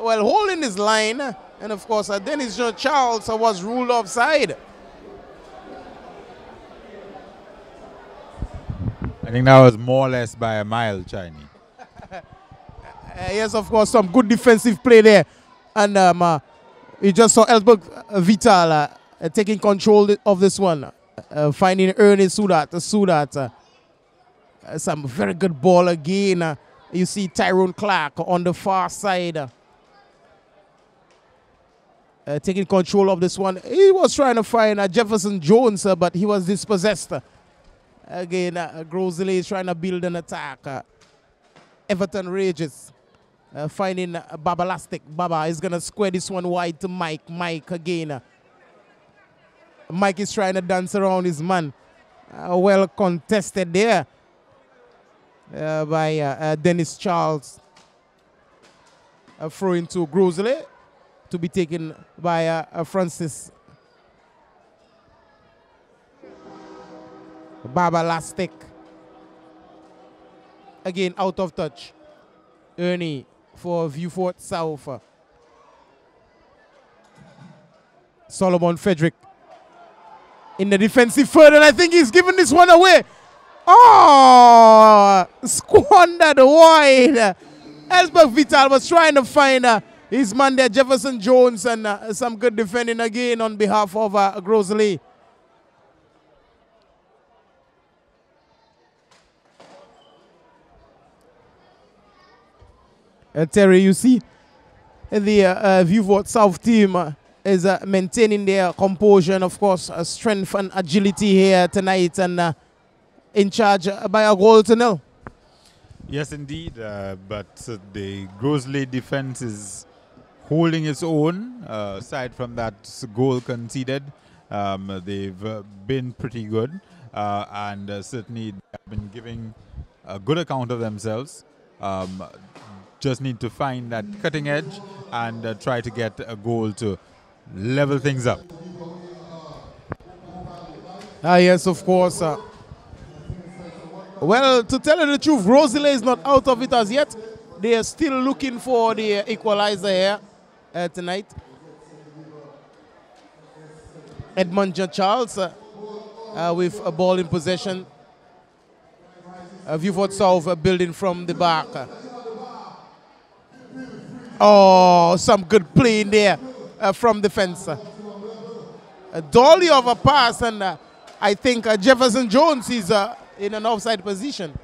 holding his line. And of course, Dennis John Charles was ruled offside. I think that was more or less by a mile, Chinese. Yes, of course, some good defensive play there. And you just saw Elberg Vital taking control of this one, finding Ernie Sudat. Some very good ball again. You see Tyrone Clark on the far side. Taking control of this one. He was trying to find Jefferson Jones, but he was dispossessed. Again, Grosley is trying to build an attack. Everton Rages. Finding Baba Lastic. Baba is going to square this one wide to Mike. Mike again. Mike is trying to dance around his man. Well contested there by Dennis Charles. Throw into Grosley to be taken by Francis. Baba Lastic. Again, out of touch. Ernie for Vieux Fort South. Solomon Frederick in the defensive third, and I think he's giving this one away. Oh, squandered wide. Elberg Vital was trying to find his man there, Jefferson Jones, and some good defending again on behalf of Grosley. Terry, you see, the Vieux Fort South team is maintaining their composure and, of course, strength and agility here tonight, and in charge by a goal to nil. Yes, indeed. But the Grosley defense is holding its own. Aside from that goal conceded, they've been pretty good, and certainly have been giving a good account of themselves. Just need to find that cutting edge and try to get a goal to level things up. Yes, of course. Well, to tell you the truth, Grosley is not out of it as yet. They are still looking for the equalizer here tonight. Edmund John Charles with a ball in possession. Vieux Fort South building from the back. Oh, some good play in there from defense. A dolly of a pass, and I think Jefferson Jones is in an offside position.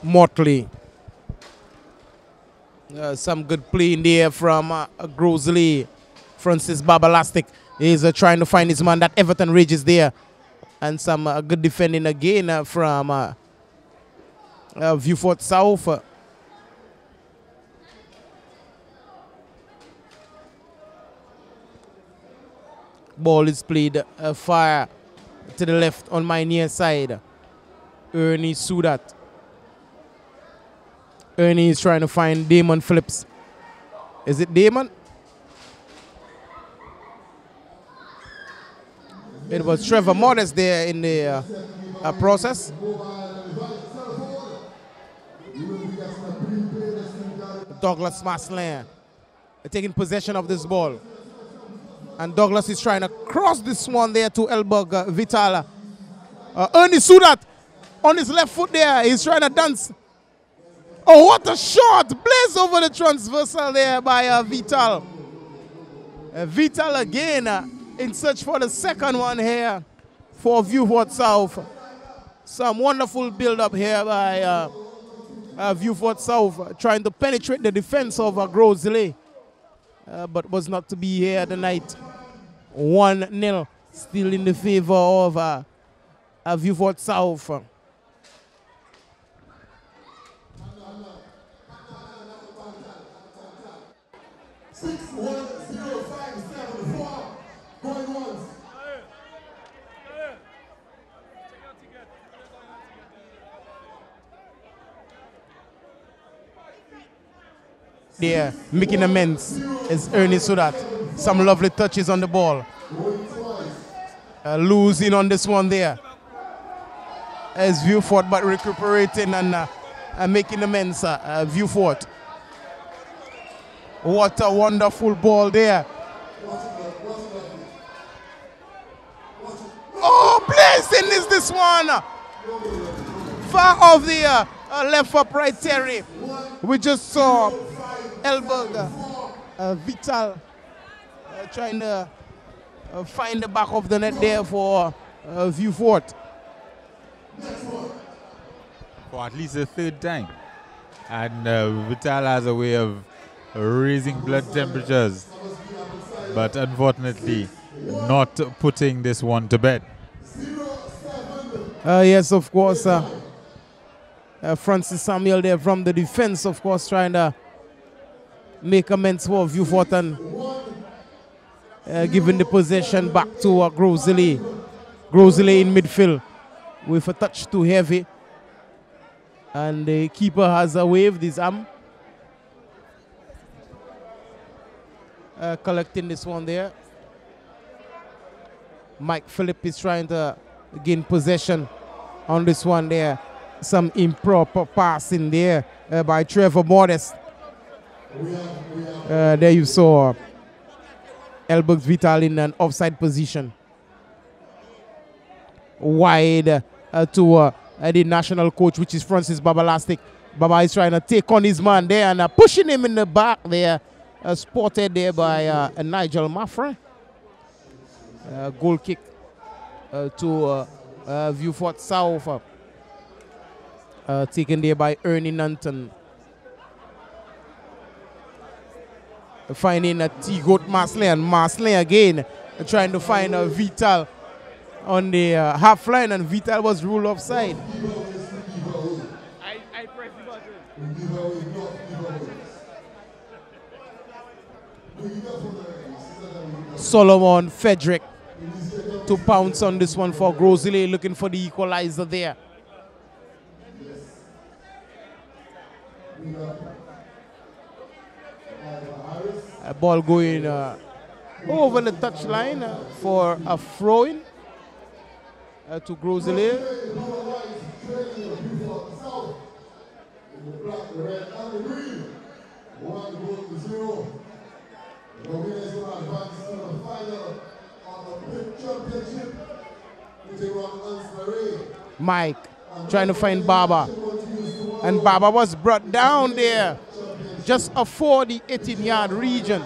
Motley. Some good play in there from Grosley. Francis Babalastic is trying to find his man. That Everton Ridge is there. And some good defending again from Vieux Fort South. Ball is played far to the left on my near side. Ernie Sudat. Ernie is trying to find Damon Phillips. Is it Damon? It was Trevor Modest there in the process. Douglas Maslin taking possession of this ball. And Douglas is trying to cross this one there to Elberg Vital. Ernie Sudat on his left foot there. He's trying to dance. Oh, what a shot! Blaze over the transversal there by Vital. Vital again in search for the second one here for VIEUX South. Some wonderful build-up here by VIEUX South, trying to penetrate the defense of GROS, but was not to be here tonight. 1-0 still in the favor of VIEUX South. Going once. There, making amends is Ernie Sudat. Some lovely touches on the ball. Losing on this one there. As VIEUX, but recuperating and making amends, VIEUX. What a wonderful ball there. Oh, blazing is this one. Far off the left upright Terry. We just saw Elberg, Vital trying to find the back of the net there for VIEUX. For at least the third time. And Vital has a way of raising blood temperatures, but unfortunately not putting this one to bed. Yes, of course. Francis Samuel there from the defense, of course, trying to make amends for VIEUX and giving the possession back to GROS in midfield with a touch too heavy. And the keeper has waved his arm. Collecting this one there. Mike Phillip is trying to gain possession on this one there. Some improper passing there by Trevor Modest. There you saw Elberg Vital in an offside position. Wide to the national coach, which is Francis Babalastic. Baba is trying to take on his man there and pushing him in the back there. Spotted there by Nigel Maffrey. Goal kick to VIEUX South. Taken there by Ernie Nanton. Finding a T-Goat Marsley, and Marsley again trying to find a Vital on the half line, and Vital was ruled offside. I pressed the button. Solomon Frederick to pounce on this one for GROS, looking for the equalizer there. A ball going over the touchline for a throw-in to GROS. Mike trying to find Baba, and Baba was brought down there just for the 18-yard region.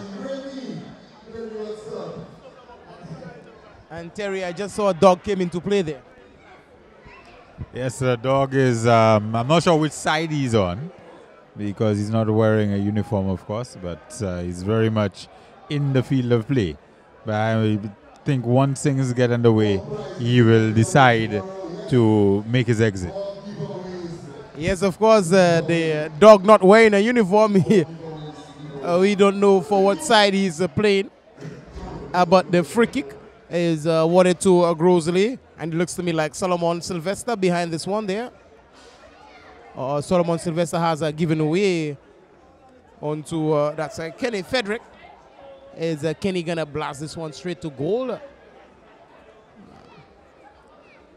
And Terry, I just saw a dog came into play there. Yes, the dog is, I'm not sure which side he's on, because he's not wearing a uniform, of course, but he's very much in the field of play. But I think once things get underway, he will decide to make his exit. Yes, of course, the dog not wearing a uniform, we don't know for what side he's playing. But the free kick is awarded to GROS, and it looks to me like Solomon Sylvester behind this one there. Solomon Sylvester has given away onto, that's Kenny Frederick. Is Kenny gonna blast this one straight to goal?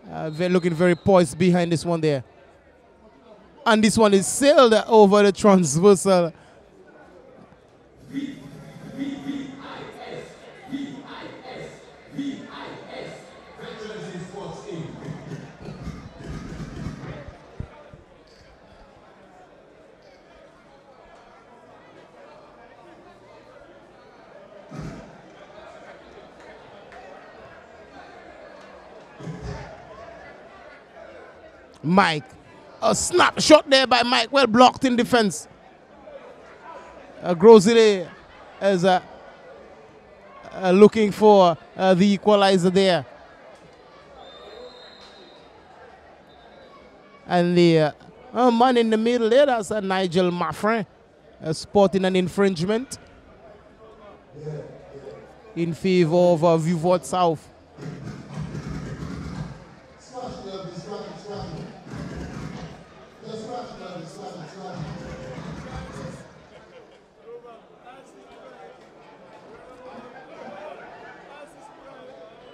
They're looking very poised behind this one there. And this one is sailed over the transversal. Mike. A snap shot there by Mike, well blocked in defense. Grosile is looking for the equalizer there. And the man in the middle there, that's Nigel Maffrin, spotting an infringement in favor of VIEUX South.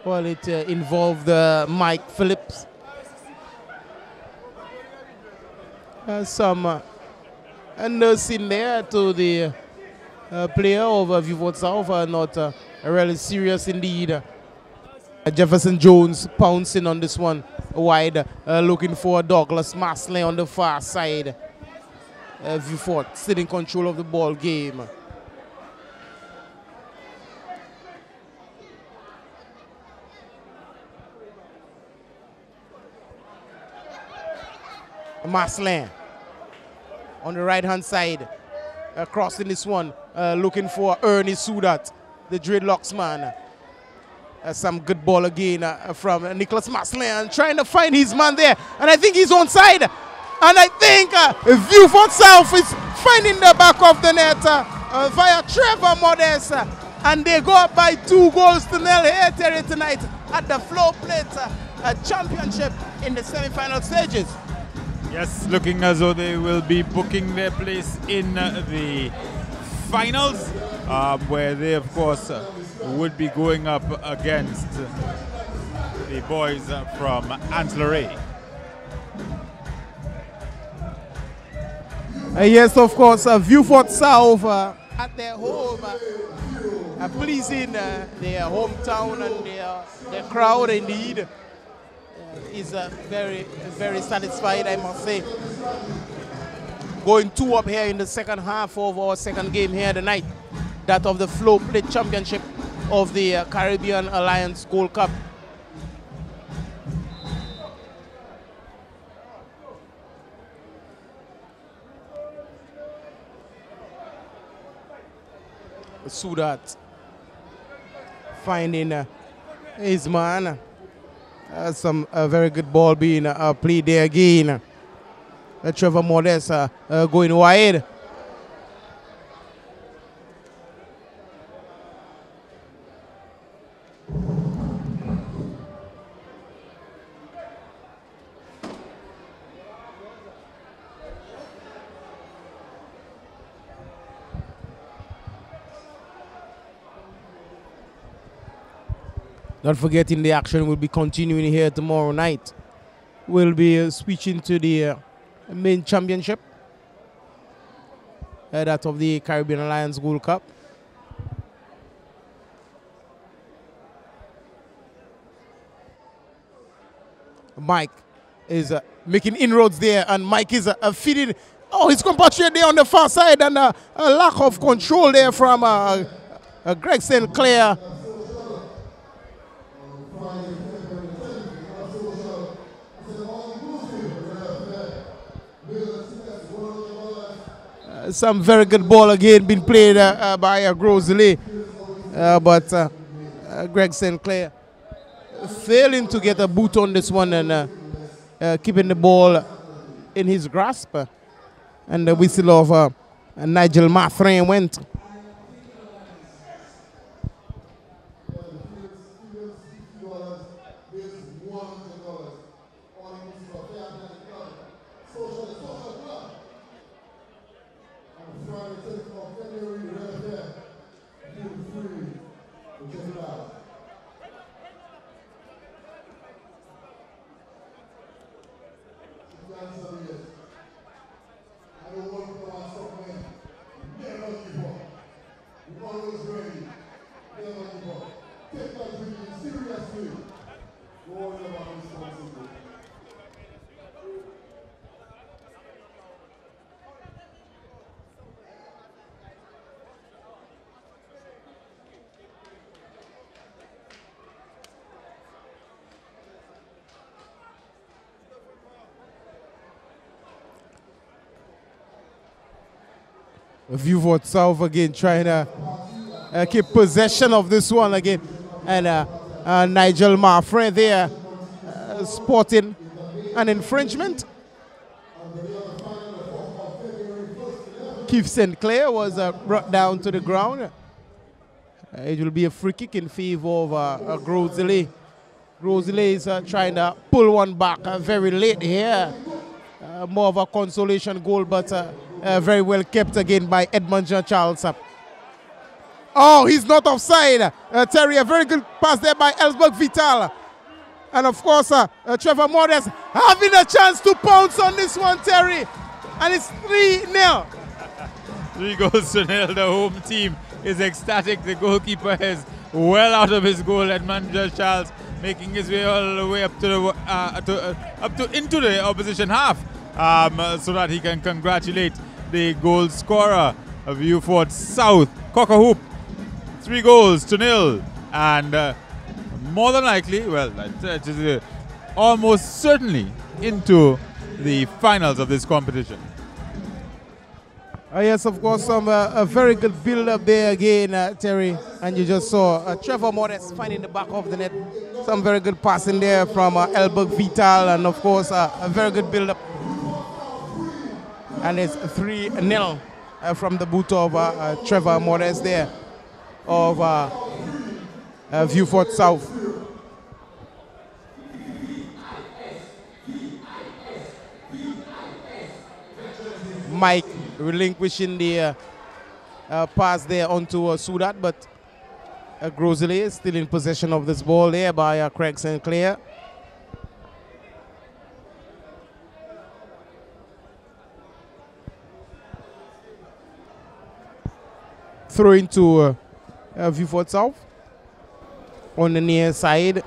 Well, it involved Mike Phillips. Some nursing there to the player of VIEUX South, not really serious indeed. Jefferson Jones pouncing on this one wide, looking for Douglas Masley on the far side. VIEUX still in control of the ball game. Masley on the right hand side, crossing this one, looking for Ernie Sudat, the dreadlocks man. Some good ball again from Nicholas Masley, and trying to find his man there, and I think he's onside, and I think VIEUX South is finding the back of the net via Trevor Modest, and they go up by 2-0 here Terry tonight at the Flow Plate Championship in the semi-final stages. Yes, looking as though they will be booking their place in the finals, where they, of course, would be going up against the boys from Ancillary. Yes, of course, VIEUX South at their home, pleasing their hometown and their crowd indeed. Is very, very satisfied, I must say. Going 2 up here in the second half of our second game here tonight, that of the Flow Plate Championship of the Caribbean Alliance Gold Cup. Sudat finding his man. Some very good ball being played there again. Trevor Modest going wide. Not forgetting the action will be continuing here tomorrow night. We'll be switching to the main championship, that of the Caribbean Alliance Gold Cup. Mike is making inroads there, and Mike is feeding. Oh, his compatriot there on the far side, and a lack of control there from Greg St. Clair. Some very good ball again being played by Grosile, but Greg St. Clair failing to get a boot on this one and keeping the ball in his grasp. And the whistle of Nigel Maffrin went. I don't want to go out somewhere. Never before. VIEUX South again trying to keep possession of this one again. And Nigel Marfray there sporting an infringement. Keith Sinclair was brought down to the ground. It will be a free kick in favor of GROS. GROS is trying to pull one back very late here. More of a consolation goal, but very well kept again by Edmund Jean-Charles. Oh, he's not offside. Terry, a very good pass there by Ellsberg Vital. And of course, Trevor Modest having a chance to pounce on this one, Terry. And it's 3-0. 3-0. The home team is ecstatic. The goalkeeper is well out of his goal. Edmund Jean-Charles making his way all the way up to the into the opposition half, so that he can congratulate the goal scorer of VIEUX South. Cock-a-hoop, 3-0, and more than likely, well, almost certainly into the finals of this competition. Yes, of course, a very good build-up there again, Terry. And you just saw Trevor Modest finding the back of the net. Some very good passing there from Ellsberg Vital, and of course, a very good build-up. And it's 3-0 from the boot of Trevor Modest there of VIEUX South. Mike relinquishing the pass there onto Sudat, but GROS is still in possession of this ball there by Craig Sinclair. Throw into VIEUX South on the near side.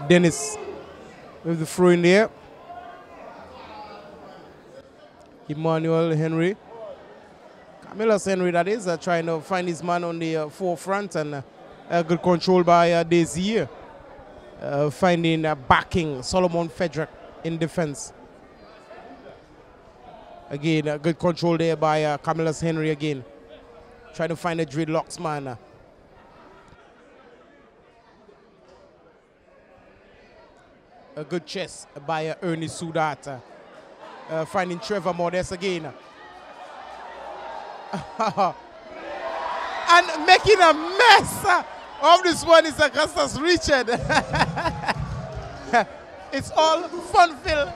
Dennis with the throw in there. Emmanuel Henry. Camillus Henry, that is, trying to find his man on the forefront, and good control by Desir. Finding backing Solomon Frederick in defense. Again, good control there by Camillus Henry again. Trying to find a dreadlocks man. A good chest by Ernie Sudat. Finding Trevor Modest again. And making a mess of this one is Augustus Richard. It's all fun-filled,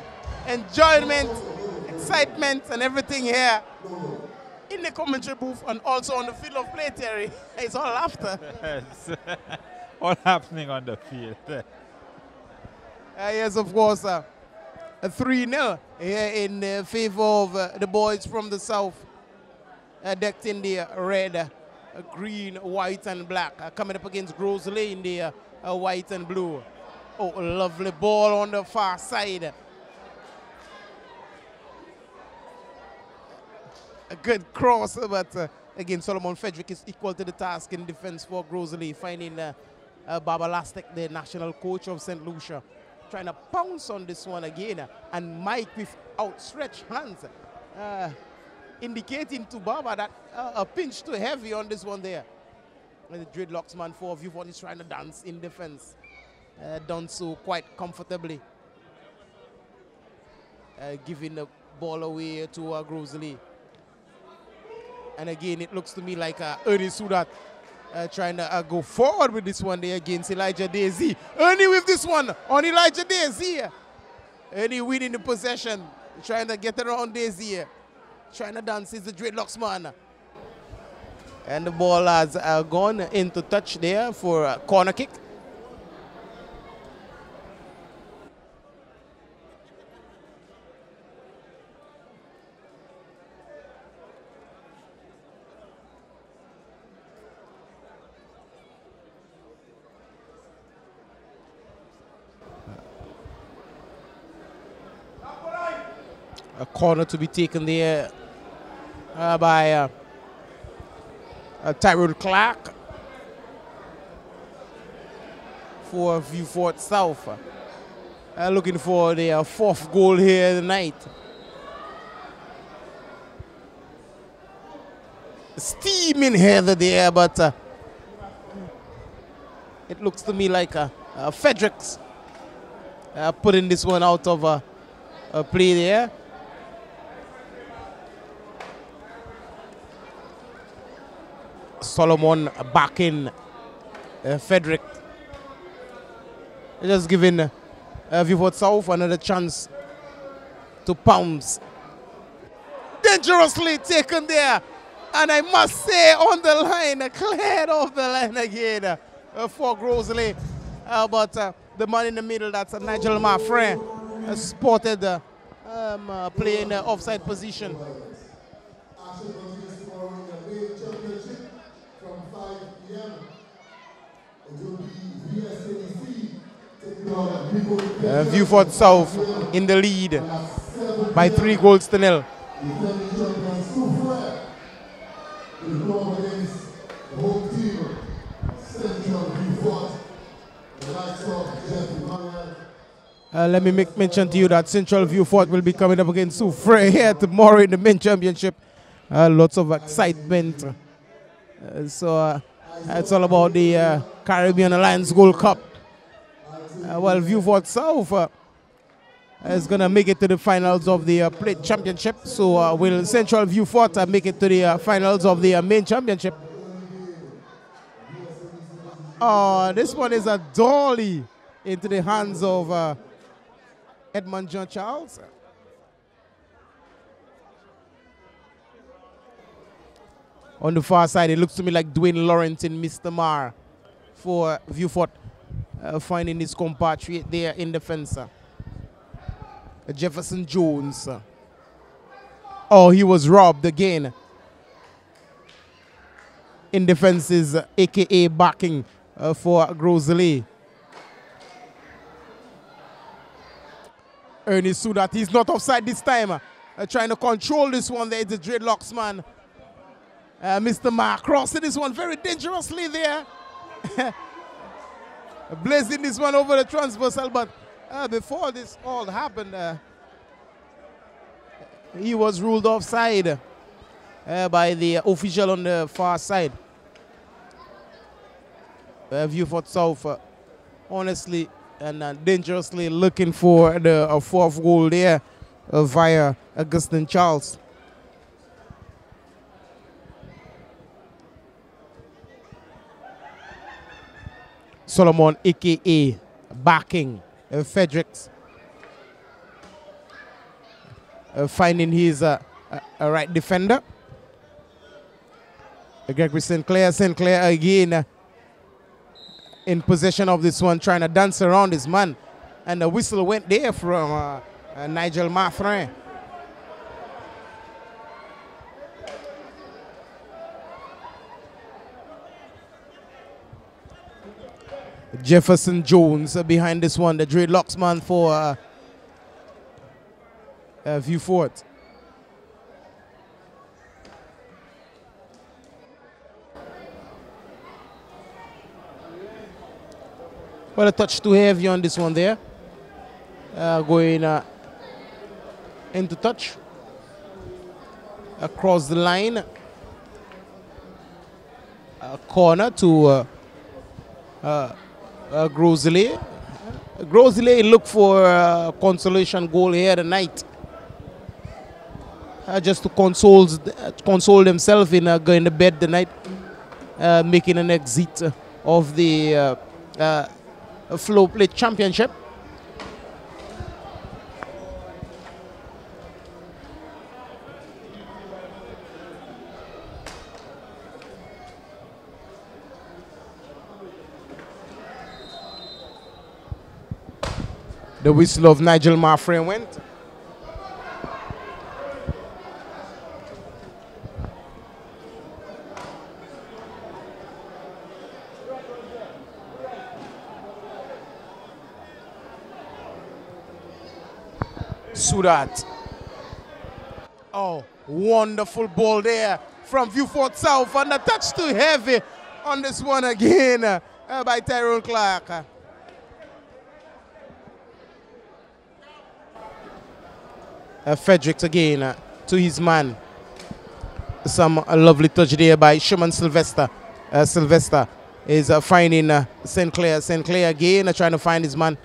enjoyment, excitement, and everything here in the commentary booth and also on the field of play, Terry. It's all laughter. It's all happening on the field. Yes, of course, a 3-0 here in favor of the boys from the south, decked in the red, green, white, and black, coming up against GROS in the white and blue. Oh, a lovely ball on the far side. A good cross, but again, Solomon Frederick is equal to the task in defense for GROS, finding Baba Lastek, the national coach of St. Lucia, trying to pounce on this one again, and Mike with outstretched hands, indicating to Baba that a pinch too heavy on this one there. And the dreadlocks man for VIEUX is trying to dance in defense, done so quite comfortably, giving the ball away to GROS. And again, it looks to me like Ernie Sudat trying to go forward with this one there against Elijah Daisy. Ernie with this one on Elijah Daisy. Ernie winning the possession, trying to get around Daisy. Trying to dance is the dreadlocks man. And the ball has gone into touch there for a corner kick. A corner to be taken there by Tyrone Clark for VIEUX South. looking for the 4th goal here tonight. Steaming header there, but it looks to me like Fredericks putting this one out of play there. Solomon backing Frederick. Just giving VIEUX South another chance to pounce. Dangerously taken there. And I must say, on the line, cleared off the line again for GROS. But the man in the middle, that's Nigel Maffrin, spotted play in the offside position. VIEUX South in the lead by 3 goals to 0. Let me make mention to you that Central VIEUX will be coming up against Soufrière here tomorrow in the main championship. Lots of excitement. So it's all about the Caribbean Alliance Gold Cup. Well, VIEUX South is going to make it to the finals of the plate championship. So will Central VIEUX make it to the finals of the main championship? Oh, this one is a dolly into the hands of Edmond John Charles. On the far side, it looks to me like Dwayne Lawrence in Mr. Mar for VIEUX, finding his compatriot there in defense. Jefferson Jones. Oh, he was robbed again. In defenses, aka backing for GROS. Ernest Sudat, he's not offside this time. Trying to control this one there. It's the dreadlocks man. Mr. Ma crossing this one very dangerously there. Blazing this one over the transversal, but before this all happened, he was ruled offside by the official on the far side. VIEUX South, honestly and dangerously looking for the 4th goal there via Augustin Charles. Solomon, aka backing Fredericks, finding his right defender. Gregory Sinclair again in possession of this one, trying to dance around his man, and the whistle went there from Nigel Maffrin. Jefferson Jones behind this one, the dreadlocks man for VIEUX. Well, a touch too heavy on this one there. Going into touch. Across the line. Corner to GROS. GROS look for a consolation goal here tonight. Just to console themselves in going to bed tonight. Making an exit of the Flow Plate Championship. The whistle of Nigel Maffrin went. Sudat. Oh, wonderful ball there from VIEUX South, and a touch too heavy on this one again by Tyrone Clark. Fredericks again to his man. Some lovely touch there by Sherman Sylvester. Sylvester is finding St. Clair. St. Clair again trying to find his man.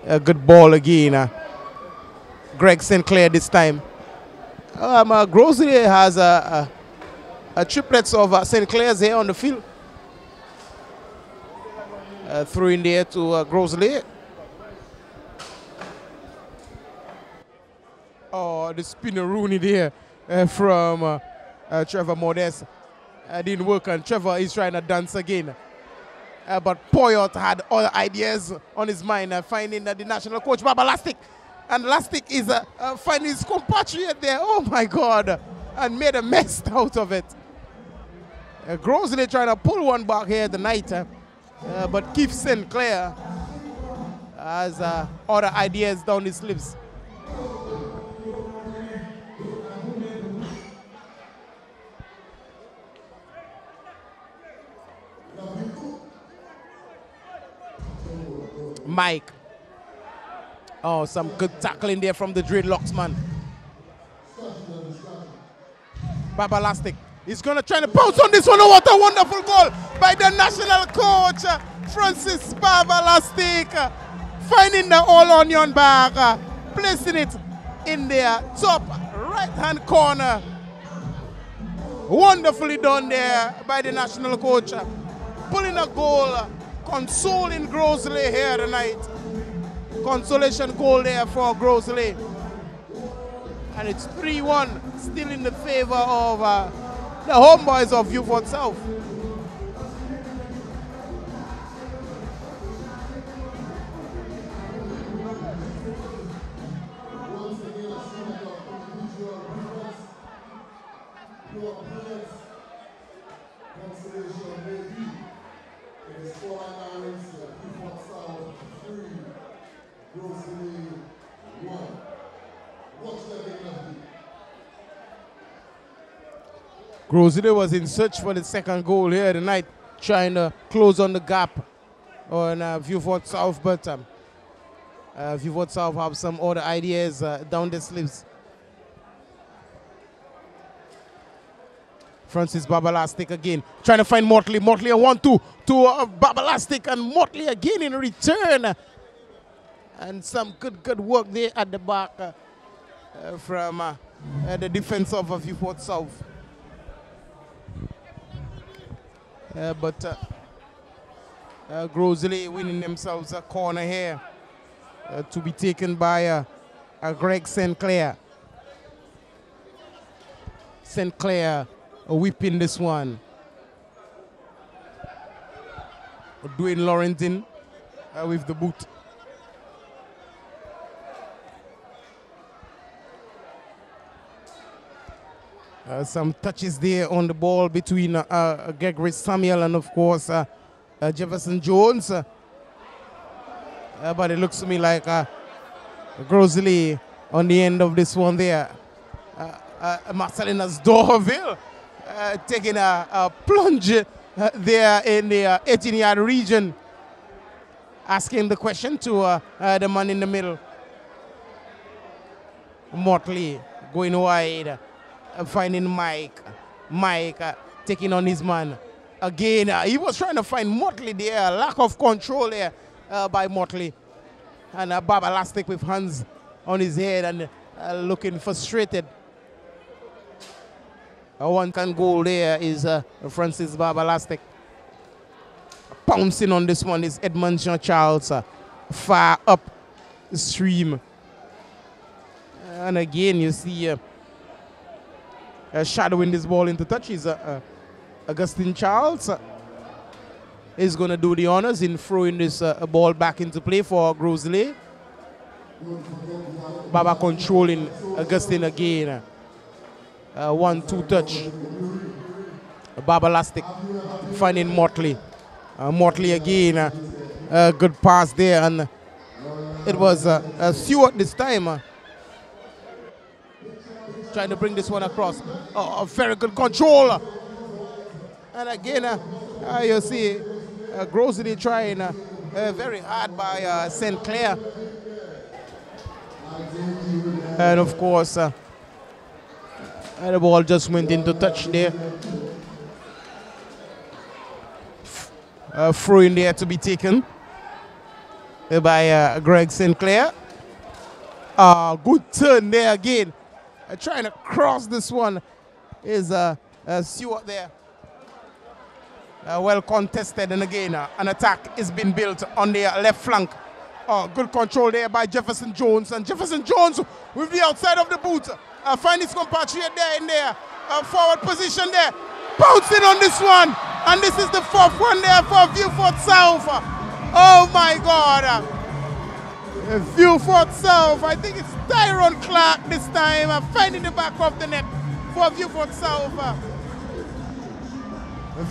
A good ball again. Greg St. Clair this time. Grosley has a triplets of St. Clair's here on the field. Through in there to Grosley. Oh, the spinner Rooney there from Trevor Modest. Didn't work on Trevor. He's trying to dance again. But Poyot had other ideas on his mind, finding the national coach, Baba Lastic. And Lastic is finding his compatriot there. Oh, my God. And made a mess out of it. Grosley trying to pull one back here tonight. But Keith St. Clair has other ideas down his sleeves. Mike. Oh, some good tackling there from the dreadlocks man. Baba Lastic. He's going to try to pounce on this one. Oh, what a wonderful goal by the national coach, Francis Baba Lastic. Finding the all-onion bag, placing it in their top right-hand corner. Wonderfully done there by the national coach. Pulling a goal, consoling Grosley here tonight. Consolation goal there for Grosley. And it's 3-1, still in the favor of the homeboys of Vieux South. Grosley was in search for the second goal here tonight, trying to close on the gap on Vieux South, but Vieux South have some other ideas down the sleeves. Francis Babalastic again, trying to find Motley. Motley a 1-2 to Babalastic, and Motley again in return. And some good work there at the back from the defense of Vieux South. But Grosley winning themselves a corner here to be taken by Greg St. Clair. St. Clair whipping this one. Dwayne Laurentin with the boot. Some touches there on the ball between Gregory Samuel and, of course, Jefferson Jones. But it looks to me like Grosley on the end of this one there. Marcelina's Dorville taking a plunge there in the 18-yard region, asking the question to the man in the middle. Motley going wide. Finding Mike. Mike taking on his man. Again, he was trying to find Motley there. Lack of control there by Motley. And Baba Lastic with hands on his head and looking frustrated. One can goal there is Francis Baba Lastic. Pouncing on this one is Edmund Jean-Charles far up the stream. And again, you see shadowing this ball into touch is Augustine Charles. Is going to do the honors in throwing this ball back into play for Grosley. Baba controlling Augustine again. 1-2 touch. Baba Lastic finding Motley. Motley again. Good pass there, and it was Stewart this time. Trying to bring this one across. Oh, very good control. And again, you see Grosley trying very hard by St. Clair. And of course, the ball just went into touch there. Throw in there to be taken by Greg Sinclair. Good turn there again. Trying to cross this one is Stewart there. Well contested, and again an attack is being built on the left flank. Good control there by Jefferson Jones, and Jefferson Jones with the outside of the boot. Find his compatriot there in there. Forward position there. Bouncing on this one, and this is the fourth one there for Vieux South. Oh my God. Vieux South, I think it's Tyrone Clark this time, finding the back of the net for Vieux South.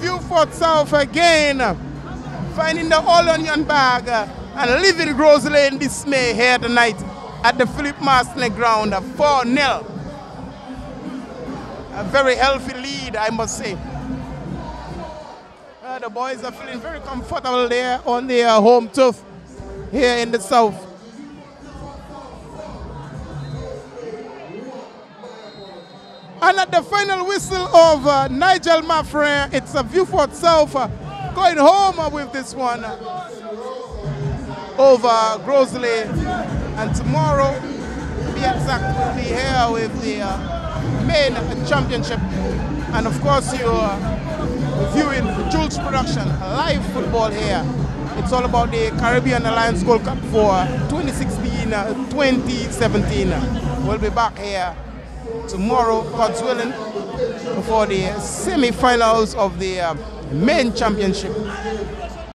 Vieux South again, finding the all-onion bag and leaving Gros in dismay here tonight at the Philip Marston ground, 4-0. A very healthy lead, I must say. The boys are feeling very comfortable there on their home turf here in the south. And at the final whistle of Nigel Maffrin, it's a Vieux South going home with this one over Grosley. And tomorrow, to be exact, we'll be here with the main championship. And of course, you're viewing Jules Production, live football here. It's all about the Caribbean Alliance Gold Cup for 2016-2017. We'll be back here tomorrow, God's willing, for the semi-finals of the main championship.